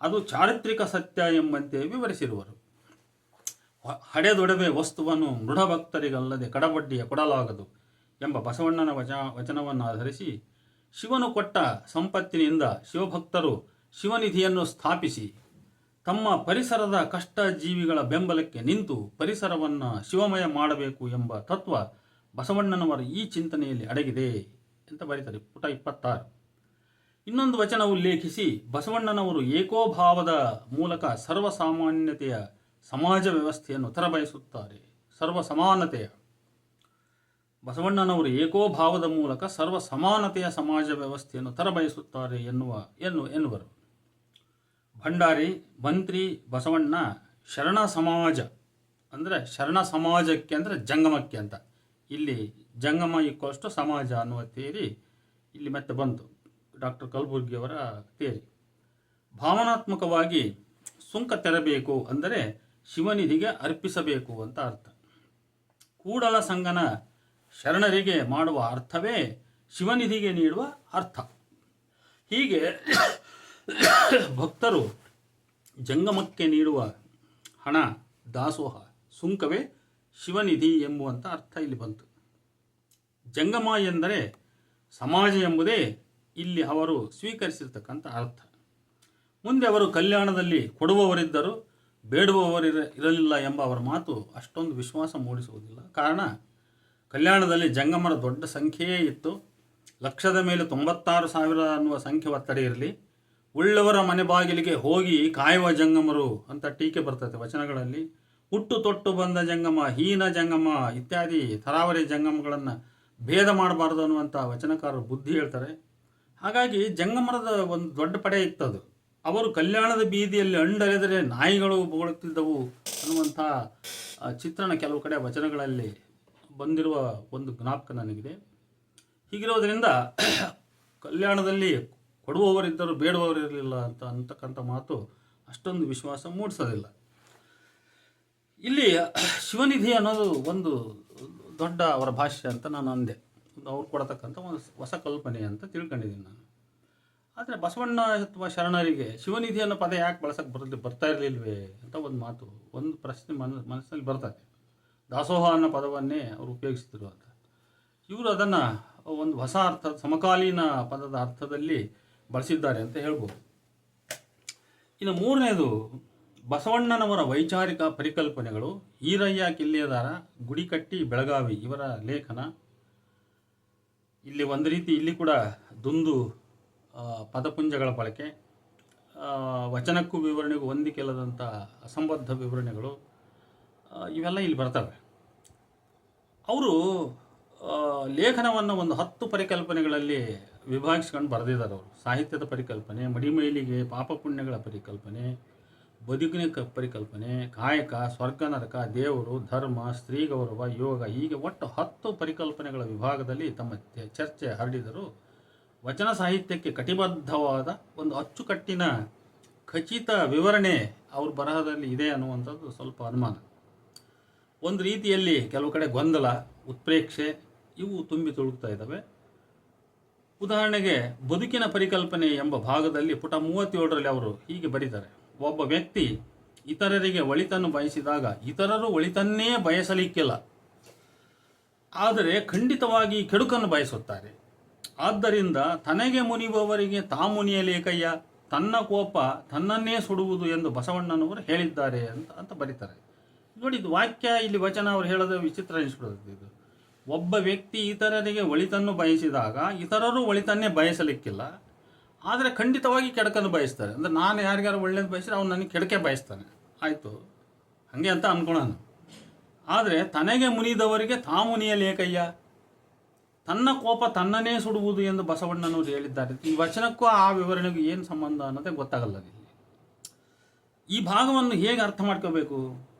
ಅದು ಚಾರಿತ್ರಿಕ ಸತ್ಯ ಎಂಬಂತೆ ವಿವರಿಸಿರುವರು. ಹಡೆದೊಡವೆ ವಸ್ತುವನ್ನು ಮೃಢಭಕ್ತರಿಗಲ್ಲದೆ ಕಡಬಡ್ಡಿಯ ಕೊಡಲಾಗದು ಎಂಬ ಬಸವಣ್ಣನ ವಚನವನ್ನು ಆಧರಿಸಿ ಶಿವನು ಕೊಟ್ಟ ಸಂಪತ್ತಿನಿಂದ ಶಿವಭಕ್ತರು ಶಿವನಿಧಿಯನ್ನು ಸ್ಥಾಪಿಸಿ ತಮ್ಮ ಪರಿಸರದ ಕಷ್ಟ ಜೀವಿಗಳ ಬೆಂಬಲಕ್ಕೆ ನಿಂತು ಪರಿಸರವನ್ನು ಶಿವಮಯ ಮಾಡಬೇಕು ಎಂಬ ತತ್ವ ಬಸವಣ್ಣನವರ ಈ ಚಿಂತನೆಯಲ್ಲಿ ಅಡಗಿದೆ ಅಂತ ಬರೀತಾರೆ ಪುಟ 26. ಇನ್ನೊಂದು ವಚನ ಉಲ್ಲೇಖಿಸಿ ಬಸವಣ್ಣನವರು ಏಕೋಭಾವದ ಮೂಲಕ ಸರ್ವಸಾಮಾನ್ಯತೆಯ ಸಮಾಜ ವ್ಯವಸ್ಥೆಯನ್ನು ತರಬಯಸುತ್ತಾರೆ. ಸರ್ವಸಮಾನತೆಯ ಬಸವಣ್ಣನವರು ಏಕೋಭಾವದ ಮೂಲಕ ಸರ್ವ ಸಮಾನತೆಯ ಸಮಾಜ ವ್ಯವಸ್ಥೆಯನ್ನು ತರಬಯಸುತ್ತಾರೆ ಎನ್ನುವರು. ಭಂಡಾರಿ ಮಂತ್ರಿ ಬಸವಣ್ಣ ಶರಣ ಸಮಾಜ ಅಂದರೆ ಶರಣ ಸಮಾಜಕ್ಕೆ ಅಂದರೆ ಜಂಗಮಕ್ಕೆ ಅಂತ, ಇಲ್ಲಿ ಜಂಗಮ ಈಕ್ವಲ್ಸ್ ಟು ಸಮಾಜ ಅನ್ನುವ ಥಿಯರಿ ಇಲ್ಲಿ ಮತ್ತೆ ಬಂತು, ಡಾಕ್ಟರ್ ಕಲಬುರ್ಗಿಯವರ ಥಿಯರಿ. ಭಾವನಾತ್ಮಕವಾಗಿ ಸುಂಕ ತೆರಬೇಕು ಅಂದರೆ ಶಿವನಿಧಿಗೆ ಅರ್ಪಿಸಬೇಕು ಅಂತ ಅರ್ಥ. ಕೂಡಲ ಸಂಗನ ಶರಣರಿಗೆ ಮಾಡುವ ಅರ್ಥವೇ ಶಿವನಿಧಿಗೆ ನೀಡುವ ಅರ್ಥ. ಹೀಗೆ ಭಕ್ತರು ಜಂಗಮಕ್ಕೆ ನೀಡುವ ಹಣ, ದಾಸೋಹ, ಸುಂಕವೇ ಶಿವನಿಧಿ ಎಂಬುವಂಥ ಅರ್ಥ ಇಲ್ಲಿ ಬಂತು. ಜಂಗಮ ಎಂದರೆ ಸಮಾಜ ಎಂಬುದೇ ಇಲ್ಲಿ ಅವರು ಸ್ವೀಕರಿಸಿರ್ತಕ್ಕಂಥ ಅರ್ಥ. ಮುಂದೆ ಅವರು ಕಲ್ಯಾಣದಲ್ಲಿ ಕೊಡುವವರಿದ್ದರು, ಇರಲಿಲ್ಲ ಎಂಬ ಅವರ ಮಾತು ಅಷ್ಟೊಂದು ವಿಶ್ವಾಸ ಮೂಡಿಸುವುದಿಲ್ಲ. ಕಾರಣ, ಕಲ್ಯಾಣದಲ್ಲಿ ಜಂಗಮರ ದೊಡ್ಡ ಸಂಖ್ಯೆಯೇ ಇತ್ತು. ಲಕ್ಷದ ಮೇಲೆ 96,000 ಅನ್ನುವ ಸಂಖ್ಯೆ ಒತ್ತಡ ಇರಲಿ. ಉಳ್ಳವರ ಮನೆ ಬಾಗಿಲಿಗೆ ಹೋಗಿ ಕಾಯುವ ಜಂಗಮರು ಅಂತ ಟೀಕೆ ಬರ್ತದೆ ವಚನಗಳಲ್ಲಿ. ಹುಟ್ಟು ತೊಟ್ಟು ಬಂದ ಜಂಗಮ, ಹೀನ ಜಂಗಮ ಇತ್ಯಾದಿ ತರಾವರಿ ಜಂಗಮಗಳನ್ನು ಭೇದ ಮಾಡಬಾರ್ದು ಅನ್ನುವಂಥ ವಚನಕಾರರು ಬುದ್ಧಿ ಹೇಳ್ತಾರೆ. ಹಾಗಾಗಿ ಜಂಗಮರದ ಒಂದು ದೊಡ್ಡ ಪಡೆ ಇತ್ತದು. ಅವರು ಕಲ್ಯಾಣದ ಬೀದಿಯಲ್ಲಿ ಅಂಡಲೆದರೆ ನಾಯಿಗಳು ಬೊಗಳುತ್ತಿದ್ದವು ಅನ್ನುವಂಥ ಚಿತ್ರಣ ಕೆಲವು ಕಡೆ ವಚನಗಳಲ್ಲಿ ಬಂದಿರುವ ಒಂದು ಜ್ಞಾಪಕ ನನಗಿದೆ. ಹೀಗಿರೋದರಿಂದ ಕಲ್ಯಾಣದಲ್ಲಿ ಕೊಡುವವರಿದ್ದರು, ಬೇಡುವವರಿರಲಿಲ್ಲ ಅಂತಕ್ಕಂಥ ಮಾತು ಅಷ್ಟೊಂದು ವಿಶ್ವಾಸ ಮೂಡಿಸೋದಿಲ್ಲ. ಇಲ್ಲಿ ಶಿವನಿಧಿ ಅನ್ನೋದು ಒಂದು ದೊಡ್ಡ ಅವರ ಭಾಷ್ಯ ಅಂತ ನಾನು ಅಂದೆ. ಅವ್ರು ಕೊಡತಕ್ಕಂಥ ಒಂದು ಹೊಸ ಕಲ್ಪನೆ ಅಂತ ತಿಳ್ಕೊಂಡಿದ್ದೀನಿ ನಾನು. ಆದರೆ ಬಸವಣ್ಣ ಅಥವಾ ಶರಣರಿಗೆ ಶಿವನಿಧಿ ಅನ್ನೋ ಪದ ಯಾಕೆ ಬಳಸಕ್ಕೆ ಬರ್ತಾ ಇರಲಿಲ್ವೇ ಅಂತ ಒಂದು ಮಾತು, ಒಂದು ಪ್ರಶ್ನೆ ಮನಸ್ಸಿನಲ್ಲಿ ಬರ್ತದೆ. ದಾಸೋಹ ಅನ್ನೋ ಪದವನ್ನೇ ಅವರು ಉಪಯೋಗಿಸಿದ್ರು ಅಂತ. ಇವರು ಅದನ್ನು ಒಂದು ಹೊಸ ಅರ್ಥ, ಸಮಕಾಲೀನ ಪದದ ಅರ್ಥದಲ್ಲಿ ಬಳಸಿದ್ದಾರೆ ಅಂತ ಹೇಳ್ಬೋದು. ಇನ್ನು ಮೂರನೇದು ಬಸವಣ್ಣನವರ ವೈಚಾರಿಕ ಪರಿಕಲ್ಪನೆಗಳು. ಈರಯ್ಯ ಕಿಲ್ಲೆದಾರ, ಗುಡಿಕಟ್ಟಿ ಬೆಳಗಾವಿ ಇವರ ಲೇಖನ. ಇಲ್ಲಿ ಒಂದು ರೀತಿ ಇಲ್ಲಿ ಕೂಡ ದುಂದು ಪದಪುಂಜಗಳ ಬಳಕೆ, ವಚನಕ್ಕೂ ವಿವರಣೆಗೂ ಹೊಂದಿಕೆಲ್ಲದಂಥ ಅಸಂಬದ್ಧ ವಿವರಣೆಗಳು ಇವೆಲ್ಲ ಇಲ್ಲಿ ಬರ್ತವೆ. ಅವರು ಲೇಖನವನ್ನು ಒಂದು 10 ಪರಿಕಲ್ಪನೆಗಳಲ್ಲಿ ವಿಭಾಗಿಸ್ಕೊಂಡು ಬರೆದಿದ್ದಾರೆ. ಅವರು ಸಾಹಿತ್ಯದ ಪರಿಕಲ್ಪನೆ, ಮಡಿಮೈಲಿಗೆ, ಪಾಪ ಪುಣ್ಯಗಳ ಪರಿಕಲ್ಪನೆ, ಬದುಕಿನ ಪರಿಕಲ್ಪನೆ, ಕಾಯಕ, ಸ್ವರ್ಗ ನರಕ, ದೇವರು, ಧರ್ಮ, ಸ್ತ್ರೀ ಗೌರವ, ಯೋಗ, ಹೀಗೆ ಒಟ್ಟು 10 ಪರಿಕಲ್ಪನೆಗಳ ವಿಭಾಗದಲ್ಲಿ ತಮ್ಮ ಚರ್ಚೆ ಹರಡಿದರು. ವಚನ ಸಾಹಿತ್ಯಕ್ಕೆ ಕಟಿಬದ್ಧವಾದ ಒಂದು ಅಚ್ಚುಕಟ್ಟಿನ ಖಚಿತ ವಿವರಣೆ ಅವ್ರ ಬರಹದಲ್ಲಿ ಇದೆ ಅನ್ನುವಂಥದ್ದು ಸ್ವಲ್ಪ ಅನುಮಾನ. ಒಂದು ರೀತಿಯಲ್ಲಿ ಕೆಲವು ಕಡೆ ಗೊಂದಲ, ಉತ್ಪ್ರೇಕ್ಷೆ ಇವು ತುಂಬಿ ತುಳುಕ್ತಾ ಇದ್ದಾವೆ. ಉದಾಹರಣೆಗೆ ಬದುಕಿನ ಪರಿಕಲ್ಪನೆ ಎಂಬ ಭಾಗದಲ್ಲಿ ಪುಟ 37ರಲ್ಲಿ ಅವರು ಹೀಗೆ ಬರೀತಾರೆ: ಒಬ್ಬ ವ್ಯಕ್ತಿ ಇತರರಿಗೆ ಒಳಿತನ್ನು ಬಯಸಿದಾಗ ಇತರರು ಒಳಿತನ್ನೇ ಬಯಸಲಿಕ್ಕಿಲ್ಲ, ಆದರೆ ಖಂಡಿತವಾಗಿ ಕೆಡುಕನ್ನು ಬಯಸುತ್ತಾರೆ. ಆದ್ದರಿಂದ ತನಗೆ ಮುನಿಯುವವರಿಗೆ ತಾ ಮುನಿಯಲೇಕಯ್ಯ, ತನ್ನ ಕೋಪ ತನ್ನನ್ನೇ ಸುಡುವುದು ಎಂದು ಬಸವಣ್ಣನವರು ಹೇಳಿದ್ದಾರೆ ಅಂತ ಬರೀತಾರೆ. ನೋಡಿ, ಇದು ವಾಕ್ಯ, ಇಲ್ಲಿ ವಚನ ಅವ್ರು ಹೇಳೋದು ವಿಚಿತ್ರ ಅನಿಸ್ಬಿಡುತ್ತೆ. ಇದು ಒಬ್ಬ ವ್ಯಕ್ತಿ ಇತರರಿಗೆ ಒಳಿತನ್ನು ಬಯಸಿದಾಗ ಇತರರು ಒಳಿತನ್ನೇ ಬಯಸಲಿಕ್ಕಿಲ್ಲ, ಆದರೆ ಖಂಡಿತವಾಗಿ ಕೆಡಕನ್ನು ಬಯಸ್ತಾರೆ. ಅಂದರೆ ನಾನು ಯಾರಿಗಾರು ಒಳ್ಳೇದು ಬಯಸಿದ್ರೆ ಅವ್ನು ನನಗೆ ಕೆಡಕೆ ಬಯಸ್ತಾನೆ, ಆಯಿತು ಹಾಗೆ ಅಂತ ಅಂದ್ಕೊಳ್ಳೋಣ. ಆದರೆ ತನಗೆ ಮುನಿದವರಿಗೆ ತಾ ಮುನಿಯಲೇಕಯ್ಯ, ತನ್ನ ಕೋಪ ತನ್ನನ್ನೇ ಸುಡುವುದು ಎಂದು ಬಸವಣ್ಣನವರು ಹೇಳಿದ್ದಾರೆ. ಈ ವಚನಕ್ಕೂ ಆ ವಿವರಣೆಗೂ ಏನು ಸಂಬಂಧ ಅನ್ನೋದೇ ಗೊತ್ತಾಗಲ್ಲ. ಈ ಭಾಗವನ್ನು ಹೇಗೆ ಅರ್ಥ ಮಾಡ್ಕೋಬೇಕು?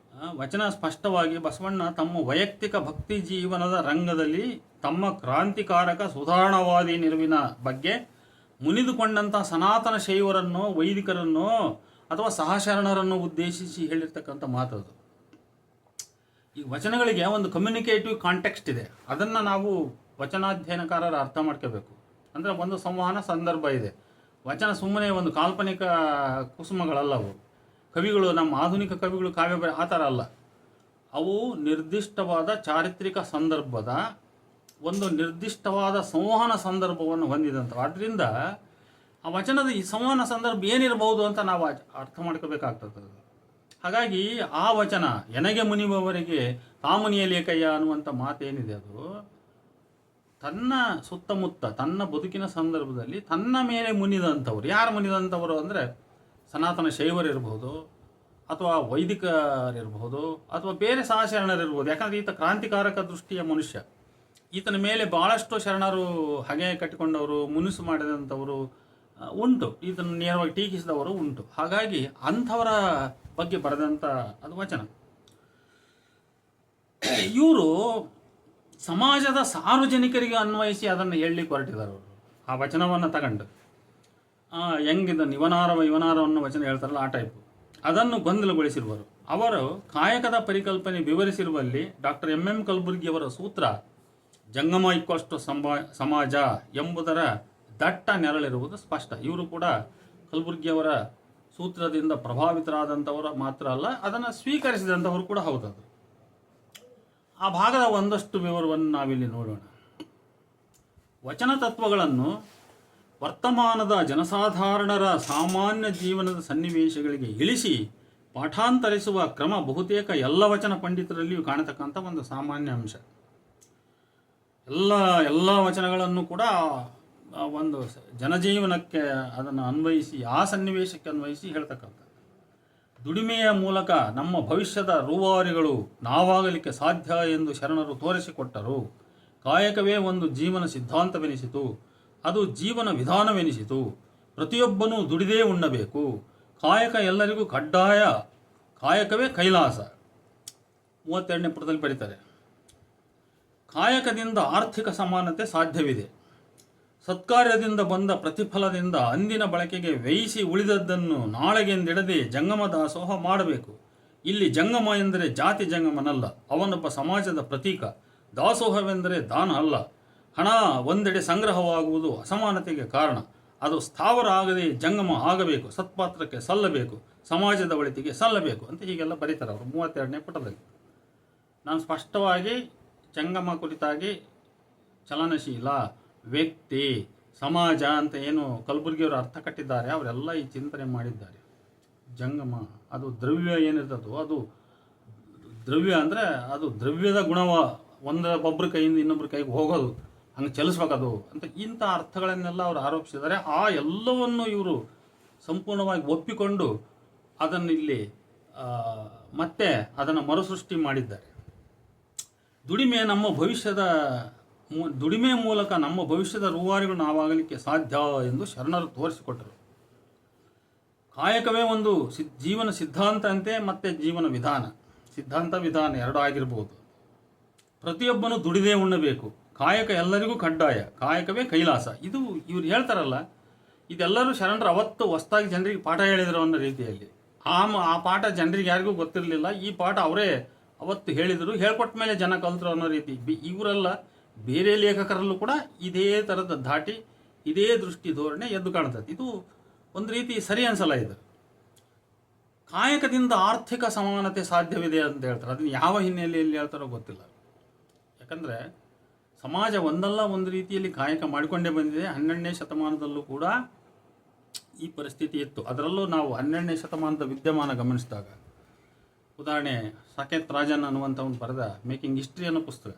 ವಚನ ಸ್ಪಷ್ಟವಾಗಿ ಬಸವಣ್ಣ ತಮ್ಮ ವೈಯಕ್ತಿಕ ಭಕ್ತಿ ಜೀವನದ ರಂಗದಲ್ಲಿ ತಮ್ಮ ಕ್ರಾಂತಿಕಾರಕ ಸುಧಾರಣವಾದಿ ನಿಲುವಿನ ಬಗ್ಗೆ ಮುನಿದುಕೊಂಡಂಥ ಸನಾತನ ಶೈವರನ್ನೋ, ವೈದಿಕರನ್ನೋ ಅಥವಾ ಸಹಶರಣರನ್ನು ಉದ್ದೇಶಿಸಿ ಹೇಳಿರ್ತಕ್ಕಂಥ ಮಾತದು. ಈ ವಚನಗಳಿಗೆ ಒಂದು ಕಮ್ಯುನಿಕೇಟಿವ್ ಕಾಂಟೆಕ್ಸ್ಟ್ ಇದೆ. ಅದನ್ನು ನಾವು ವಚನಾಧ್ಯಯನಕಾರರು ಅರ್ಥ ಮಾಡ್ಕೋಬೇಕು. ಅಂದರೆ ಒಂದು ಸಂವಹನ ಸಂದರ್ಭ ಇದೆ. ವಚನ ಸುಮ್ಮನೆ ಒಂದು ಕಾಲ್ಪನಿಕ ಕುಸುಮಗಳಲ್ಲವು. ಕವಿಗಳು, ನಮ್ಮ ಆಧುನಿಕ ಕವಿಗಳು ಕಾವ್ಯ ಆ ಥರ ಅಲ್ಲ. ಅವು ನಿರ್ದಿಷ್ಟವಾದ ಚಾರಿತ್ರಿಕ ಸಂದರ್ಭದ ಒಂದು ನಿರ್ದಿಷ್ಟವಾದ ಸಂವಹನ ಸಂದರ್ಭವನ್ನು ಹೊಂದಿದಂಥವು. ಆದ್ದರಿಂದ ಆ ವಚನದ ಈ ಸಂವಹನ ಸಂದರ್ಭ ಏನಿರಬಹುದು ಅಂತ ನಾವು ಅರ್ಥ ಮಾಡ್ಕೋಬೇಕಾಗ್ತದೆ. ಹಾಗಾಗಿ ಆ ವಚನ ಎನಗೆ ಮುನಿಯುವವರಿಗೆ ತಾಮುನಿಯಲೇಕಯ್ಯ ಅನ್ನುವಂಥ ಮಾತೇನಿದೆ, ಅದು ತನ್ನ ಸುತ್ತಮುತ್ತ ತನ್ನ ಬದುಕಿನ ಸಂದರ್ಭದಲ್ಲಿ ತನ್ನ ಮೇಲೆ ಮುನಿದಂಥವ್ರು. ಯಾರು ಮುನಿದಂಥವರು ಅಂದರೆ ಸನಾತನ ಶೈವರಿರ್ಬೋದು, ಅಥವಾ ವೈದಿಕರಿರ್ಬೋದು, ಅಥವಾ ಬೇರೆ ಸಹಶರಣರಿರ್ಬೋದು. ಯಾಕಂದರೆ ಈತ ಕ್ರಾಂತಿಕಾರಕ ದೃಷ್ಟಿಯ ಮನುಷ್ಯ. ಈತನ ಮೇಲೆ ಭಾಳಷ್ಟು ಶರಣರು ಹಗೆ ಕಟ್ಟಿಕೊಂಡವರು, ಮುನಿಸು ಮಾಡಿದಂಥವರು ಉಂಟು, ಈತನ ನೇರವಾಗಿ ಟೀಕಿಸಿದವರು ಉಂಟು. ಹಾಗಾಗಿ ಅಂಥವರ ಬಗ್ಗೆ ಬರೆದಂಥ ಅದು ವಚನ. ಇವರು ಸಮಾಜದ ಸಾರ್ವಜನಿಕರಿಗೆ ಅನ್ವಯಿಸಿ ಅದನ್ನು ಹೇಳಲಿಕ್ಕೆ ಹೊರಟಿದ್ದಾರೆ. ಅವರು ಆ ವಚನವನ್ನು ತಗೊಂಡು ಹೆಂಗಿದ್ದ ಇವನಾರವನ್ನು ವಚನ ಹೇಳ್ತಾರಲ್ಲ ಆ ಟೈಪು, ಅದನ್ನು ಗೊಂದಲಗೊಳಿಸಿರುವರು. ಅವರು ಕಾಯಕದ ಪರಿಕಲ್ಪನೆ ವಿವರಿಸಿರುವಲ್ಲಿ ಡಾಕ್ಟರ್ ಎಂ ಕಲಬುರ್ಗಿಯವರ ಸೂತ್ರ ಜಂಗಮ ಇಕ್ವಷ್ಟು ಸಮಾಜ ಎಂಬುದರ ದಟ್ಟ ನೆರಳಿರುವುದು ಸ್ಪಷ್ಟ. ಇವರು ಕೂಡ ಕಲಬುರ್ಗಿಯವರ ಸೂತ್ರದಿಂದ ಪ್ರಭಾವಿತರಾದಂಥವರು ಮಾತ್ರ ಅಲ್ಲ, ಅದನ್ನು ಸ್ವೀಕರಿಸಿದಂಥವರು ಕೂಡ ಹೌದದು. ಆ ಭಾಗದ ಒಂದಷ್ಟು ವಿವರವನ್ನು ನಾವಿಲ್ಲಿ ನೋಡೋಣ. ವಚನ ತತ್ವಗಳನ್ನು ವರ್ತಮಾನದ ಜನಸಾಧಾರಣರ ಸಾಮಾನ್ಯ ಜೀವನದ ಸನ್ನಿವೇಶಗಳಿಗೆ ಇಳಿಸಿ ಪಾಠಾಂತರಿಸುವ ಕ್ರಮ ಬಹುತೇಕ ಎಲ್ಲ ವಚನ ಪಂಡಿತರಲ್ಲಿಯೂ ಕಾಣತಕ್ಕಂಥ ಒಂದು ಸಾಮಾನ್ಯ ಅಂಶ. ಎಲ್ಲ ವಚನಗಳನ್ನು ಕೂಡ ಒಂದು ಜನಜೀವನಕ್ಕೆ ಅದನ್ನು ಅನ್ವಯಿಸಿ, ಆ ಸನ್ನಿವೇಶಕ್ಕೆ ಅನ್ವಯಿಸಿ ಹೇಳ್ತಕ್ಕಂಥ. ದುಡಿಮೆಯ ಮೂಲಕ ನಮ್ಮ ಭವಿಷ್ಯದ ರೂವಾರಿಗಳು ನಾವಾಗಲಿಕ್ಕೆ ಸಾಧ್ಯ ಎಂದು ಶರಣರು ತೋರಿಸಿಕೊಟ್ಟರು. ಕಾಯಕವೇ ಒಂದು ಜೀವನ ಸಿದ್ಧಾಂತವೆನಿಸಿತು, ಅದು ಜೀವನ ವಿಧಾನವೆನಿಸಿತು. ಪ್ರತಿಯೊಬ್ಬನೂ ದುಡಿದೇ ಉಣ್ಣಬೇಕು. ಕಾಯಕ ಎಲ್ಲರಿಗೂ ಕಡ್ಡಾಯ, ಕಾಯಕವೇ ಕೈಲಾಸ. 32ನೇ ಪುಟದಲ್ಲಿ ಬರೀತಾರೆ. ಕಾಯಕದಿಂದ ಆರ್ಥಿಕ ಸಮಾನತೆ ಸಾಧ್ಯವಿದೆ. ಸತ್ಕಾರ್ಯದಿಂದ ಬಂದ ಪ್ರತಿಫಲದಿಂದ ಅಂದಿನ ಬಳಕೆಗೆ ವ್ಯಯಿಸಿ ಉಳಿದದ್ದನ್ನು ನಾಳೆಗೆಂದಿಡದೆ ಜಂಗಮ ದಾಸೋಹ ಮಾಡಬೇಕು. ಇಲ್ಲಿ ಜಂಗಮ ಎಂದರೆ ಜಾತಿ ಜಂಗಮನಲ್ಲ, ಅವನೊಬ್ಬ ಸಮಾಜದ ಪ್ರತೀಕ. ದಾಸೋಹವೆಂದರೆ ದಾನ ಅಲ್ಲ. ಹಣ ಒಂದೆಡೆ ಸಂಗ್ರಹವಾಗುವುದು ಅಸಮಾನತೆಗೆ ಕಾರಣ. ಅದು ಸ್ಥಾವರ ಆಗದೆ ಜಂಗಮ ಆಗಬೇಕು, ಸತ್ಪಾತ್ರಕ್ಕೆ ಸಲ್ಲಬೇಕು, ಸಮಾಜದ ಒಳಿತಿಗೆ ಸಲ್ಲಬೇಕು ಅಂತ ಹೀಗೆಲ್ಲ ಬರೀತಾರೆ ಅವರು 32ನೇ ಪುಟದಲ್ಲಿ. ನಾನು ಸ್ಪಷ್ಟವಾಗಿ ಜಂಗಮ ಕುರಿತಾಗಿ ಚಲನಶೀಲ, ವ್ಯಕ್ತಿ, ಸಮಾಜ ಅಂತ ಏನು ಕಲಬುರ್ಗಿಯವರು ಅರ್ಥ ಕಟ್ಟಿದ್ದಾರೆ, ಅವರೆಲ್ಲ ಈ ಚಿಂತನೆ ಮಾಡಿದ್ದಾರೆ. ಜಂಗಮ ಅದು ದ್ರವ್ಯ ಏನಿರ್ತದೋ ಅದು ದ್ರವ್ಯ ಅಂದರೆ ಅದು ದ್ರವ್ಯದ ಗುಣವ ಒಬ್ಬರ ಕೈಯಿಂದ ಇನ್ನೊಬ್ಬರ ಕೈಗೆ ಹೋಗೋದು, ಹಂಗೆ ಚಲಿಸ್ಬೇಕದು ಅಂತ ಇಂಥ ಅರ್ಥಗಳನ್ನೆಲ್ಲ ಅವರು ಆರೋಪಿಸಿದ್ದಾರೆ. ಆ ಎಲ್ಲವನ್ನು ಇವರು ಸಂಪೂರ್ಣವಾಗಿ ಒಪ್ಪಿಕೊಂಡು ಅದನ್ನು ಇಲ್ಲಿ ಮತ್ತೆ ಅದನ್ನು ಮರುಸೃಷ್ಟಿ ಮಾಡಿದ್ದಾರೆ. ದುಡಿಮೆ ಮೂಲಕ ನಮ್ಮ ಭವಿಷ್ಯದ ರೂವಾರಿಗಳು ನಾವಾಗಲಿಕ್ಕೆ ಸಾಧ್ಯ ಎಂದು ಶರಣರು ತೋರಿಸಿಕೊಟ್ಟರು. ಕಾಯಕವೇ ಒಂದು ಜೀವನ ಸಿದ್ಧಾಂತ ಅಂತೆ, ಮತ್ತೆ ಜೀವನ ವಿಧಾನ. ಸಿದ್ಧಾಂತ ವಿಧಾನ ಎರಡೂ ಆಗಿರ್ಬೋದು. ಪ್ರತಿಯೊಬ್ಬನು ದುಡಿದೇ ಉಣ್ಣಬೇಕು. ಕಾಯಕ ಎಲ್ಲರಿಗೂ ಕಡ್ಡಾಯ, ಕಾಯಕವೇ ಕೈಲಾಸ. ಇದು ಇವ್ರು ಹೇಳ್ತಾರಲ್ಲ, ಇದೆಲ್ಲರೂ ಶರಣರು ಅವತ್ತು ಹೊಸದಾಗಿ ಜನರಿಗೆ ಪಾಠ ಹೇಳಿದರು ಅನ್ನೋ ರೀತಿಯಲ್ಲಿ. ಆ ಪಾಠ ಜನರಿಗೆ ಯಾರಿಗೂ ಗೊತ್ತಿರಲಿಲ್ಲ. ಈ ಪಾಠ ಅವರೇ ಅವತ್ತು ಹೇಳಿದರು, ಹೇಳ್ಕೊಟ್ಟ ಮೇಲೆ ಜನ ಕಲ್ತರು ಅನ್ನೋ ರೀತಿ. ಇವರೆಲ್ಲ ಬೇರೆ ಲೇಖಕರಲ್ಲೂ ಕೂಡ ಇದೇ ಥರದ ಧಾಟಿ, ಇದೇ ದೃಷ್ಟಿ ಧೋರಣೆ ಎದ್ದು ಕಾಣ್ತದೆ. ಇದು ಒಂದು ರೀತಿ ಸರಿ ಅನ್ಸಲ್ಲ. ಇದು ಕಾಯಕದಿಂದ ಆರ್ಥಿಕ ಸಮಾನತೆ ಸಾಧ್ಯವಿದೆ ಅಂತ ಹೇಳ್ತಾರೆ. ಅದನ್ನು ಯಾವ ಹಿನ್ನೆಲೆಯಲ್ಲಿ ಹೇಳ್ತಾರೋ ಗೊತ್ತಿಲ್ಲ. ಯಾಕಂದರೆ ಸಮಾಜ ಒಂದಲ್ಲ ಒಂದು ರೀತಿಯಲ್ಲಿ ಕಾಯಕ ಮಾಡಿಕೊಂಡೇ ಬಂದಿದೆ. 12ನೇ ಶತಮಾನದಲ್ಲೂ ಕೂಡ ಈ ಪರಿಸ್ಥಿತಿ ಇತ್ತು. ಅದರಲ್ಲೂ ನಾವು 12ನೇ ಶತಮಾನದ ವಿದ್ಯಮಾನ ಗಮನಿಸಿದಾಗ, ಉದಾಹರಣೆ ಸಾಕೇತ್ ರಾಜನ್ ಅನ್ನುವಂಥವ್ನು ಬರೆದ ಮೇಕಿಂಗ್ ಹಿಸ್ಟ್ರಿ ಅನ್ನೋ ಪುಸ್ತಕ,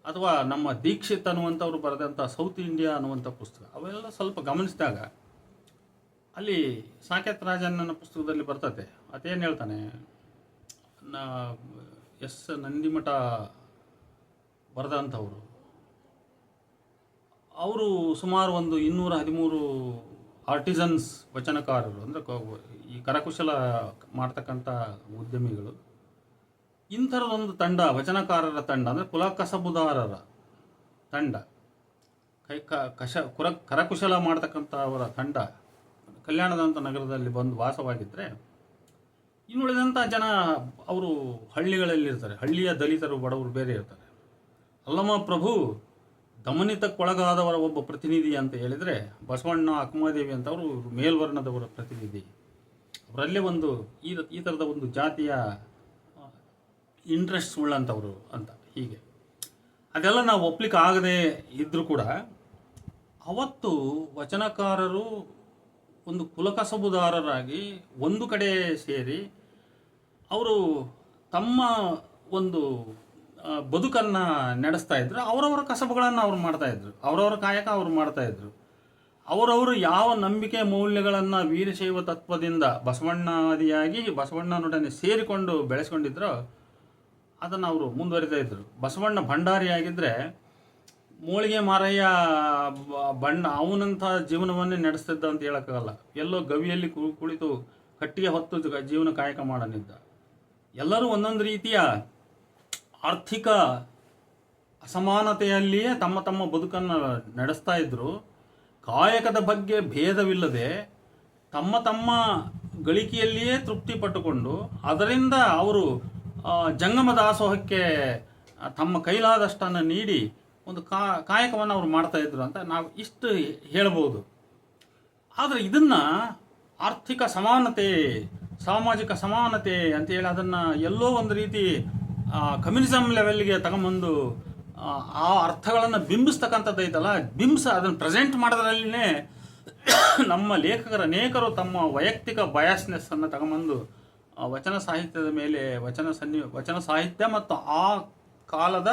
ಅಥವಾ ನಮ್ಮ ದೀಕ್ಷಿತ್ ಅನ್ನುವಂಥವ್ರು ಬರೆದಂಥ ಸೌತ್ ಇಂಡಿಯಾ ಅನ್ನುವಂಥ ಪುಸ್ತಕ, ಅವೆಲ್ಲ ಸ್ವಲ್ಪ ಗಮನಿಸಿದಾಗ ಅಲ್ಲಿ ಸಾಕೇತ್ ರಾಜನ್ ಅನ್ನೋ ಪುಸ್ತಕದಲ್ಲಿ ಬರ್ತದೆ. ಅದೇನು ಹೇಳ್ತಾನೆ, ನಂದಿಮಠ ಬರೆದಂಥವ್ರು, ಅವರು ಸುಮಾರು ಒಂದು 213 ಆರ್ಟಿಸನ್ಸ್ ವಚನಕಾರರು, ಅಂದರೆ ಈ ಕರಕುಶಲ ಮಾಡ್ತಕ್ಕಂಥ ಉದ್ಯಮಿಗಳು, ಇಂಥರದೊಂದು ತಂಡ, ವಚನಕಾರರ ತಂಡ, ಅಂದರೆ ಕುಲಕಸಬುದಾರರ ತಂಡ, ಕರಕುಶಲ ಮಾಡ್ತಕ್ಕಂಥ ಅವರ ತಂಡ ಕಲ್ಯಾಣದಂಥ ನಗರದಲ್ಲಿ ಬಂದು ವಾಸವಾಗಿದ್ದರೆ, ಇನ್ನುಳಿದಂಥ ಜನ ಅವರು ಹಳ್ಳಿಗಳಲ್ಲಿರ್ತಾರೆ. ಹಳ್ಳಿಯ ದಲಿತರು, ಬಡವರು ಬೇರೆ ಇರ್ತಾರೆ. ಅಲ್ಲಮ ಪ್ರಭು ದಮನಿತಕ್ಕೊಳಗಾದವರ ಒಬ್ಬ ಪ್ರತಿನಿಧಿ ಅಂತ ಹೇಳಿದರೆ, ಬಸವಣ್ಣ, ಅಕ್ಕಮಹಾದೇವಿ ಅಂತವರು ಮೇಲ್ವರ್ಣದವರ ಪ್ರತಿನಿಧಿ. ಅವರಲ್ಲೇ ಒಂದು ಈ ಥರದ ಒಂದು ಜಾತಿಯ ಇಂಟ್ರೆಸ್ಟ್ ಉಳ್ಳಂಥವ್ರು ಅಂತ. ಹೀಗೆ ಅದೆಲ್ಲ ನಾವು ಒಪ್ಲಿಕ್ಕೆ ಆಗದೆ ಇದ್ದರೂ ಕೂಡ ಅವತ್ತು ವಚನಕಾರರು ಒಂದು ಕುಲಕಸಬುದಾರರಾಗಿ ಒಂದು ಕಡೆ ಸೇರಿ ಅವರು ತಮ್ಮ ಒಂದು ಬದುಕನ್ನು ನಡೆಸ್ತಾ ಇದ್ರು. ಅವರವರ ಕಸಬುಗಳನ್ನು ಅವ್ರು ಮಾಡ್ತಾಯಿದ್ರು, ಅವರವರ ಕಾಯಕ ಅವ್ರು ಮಾಡ್ತಾಯಿದ್ರು. ಅವರವರು ಯಾವ ನಂಬಿಕೆ ಮೌಲ್ಯಗಳನ್ನು ವೀರಶೈವ ತತ್ವದಿಂದ ಬಸವಣ್ಣಾದಿಯಾಗಿ ಬಸವಣ್ಣನೊಡನೆ ಸೇರಿಕೊಂಡು ಬೆಳೆಸ್ಕೊಂಡಿದ್ರೋ ಅದನ್ನು ಅವರು ಮುಂದುವರಿತಾ ಇದ್ದರು. ಬಸವಣ್ಣ ಭಂಡಾರಿಯಾಗಿದ್ದರೆ ಮೋಳಿಗೆ ಮಾರಯ್ಯ ಅವನಂಥ ಜೀವನವನ್ನೇ ನಡೆಸ್ತಿದ್ದ ಅಂತ ಹೇಳೋಕ್ಕಾಗಲ್ಲ. ಎಲ್ಲೋ ಗವಿಯಲ್ಲಿ ಕುಳಿತು ಕಟ್ಟಿಗೆ ಹೊತ್ತು ಜೀವನ ಕಾಯಕ ಮಾಡನಿದ್ದ. ಎಲ್ಲರೂ ಒಂದೊಂದು ರೀತಿಯ ಆರ್ಥಿಕ ಅಸಮಾನತೆಯಲ್ಲಿಯೇ ತಮ್ಮ ತಮ್ಮ ಬದುಕನ್ನು ನಡೆಸ್ತಾ ಇದ್ದರು. ಕಾಯಕದ ಬಗ್ಗೆ ಭೇದವಿಲ್ಲದೆ ತಮ್ಮ ತಮ್ಮ ಗಳಿಕೆಯಲ್ಲಿಯೇ ತೃಪ್ತಿ ಪಟ್ಟುಕೊಂಡು ಅದರಿಂದ ಅವರು ಜಂಗಮ ದಾಸೋಹಕ್ಕೆ ತಮ್ಮ ಕೈಲಾದಷ್ಟನ್ನು ನೀಡಿ ಒಂದು ಕಾಯಕವನ್ನು ಅವರು ಮಾಡ್ತಾಯಿದ್ರು ಅಂತ ನಾವು ಇಷ್ಟು ಹೇಳ್ಬೋದು. ಆದರೆ ಇದನ್ನು ಆರ್ಥಿಕ ಸಮಾನತೆ, ಸಾಮಾಜಿಕ ಸಮಾನತೆ ಅಂತೇಳಿ ಅದನ್ನು ಎಲ್ಲೋ ಒಂದು ರೀತಿ ಕಮ್ಯುನಿಸಮ್ ಲೆವೆಲ್ಗೆ ತಗೊಂಬಂದು ಆ ಅರ್ಥಗಳನ್ನು ಬಿಂಬಿಸ್ತಕ್ಕಂಥದ್ದು ಐತಲ್ಲ, ಅದನ್ನು ಪ್ರೆಸೆಂಟ್ ಮಾಡೋದ್ರಲ್ಲಿನೇ ನಮ್ಮ ಲೇಖಕರು ಅನೇಕರು ತಮ್ಮ ವೈಯಕ್ತಿಕ ಬಯಾಸ್ನೆಸ್ಸನ್ನು ತಗೊಂಬಂದು ವಚನ ಸಾಹಿತ್ಯದ ಮೇಲೆ ವಚನ ಸಾಹಿತ್ಯ ಮತ್ತು ಆ ಕಾಲದ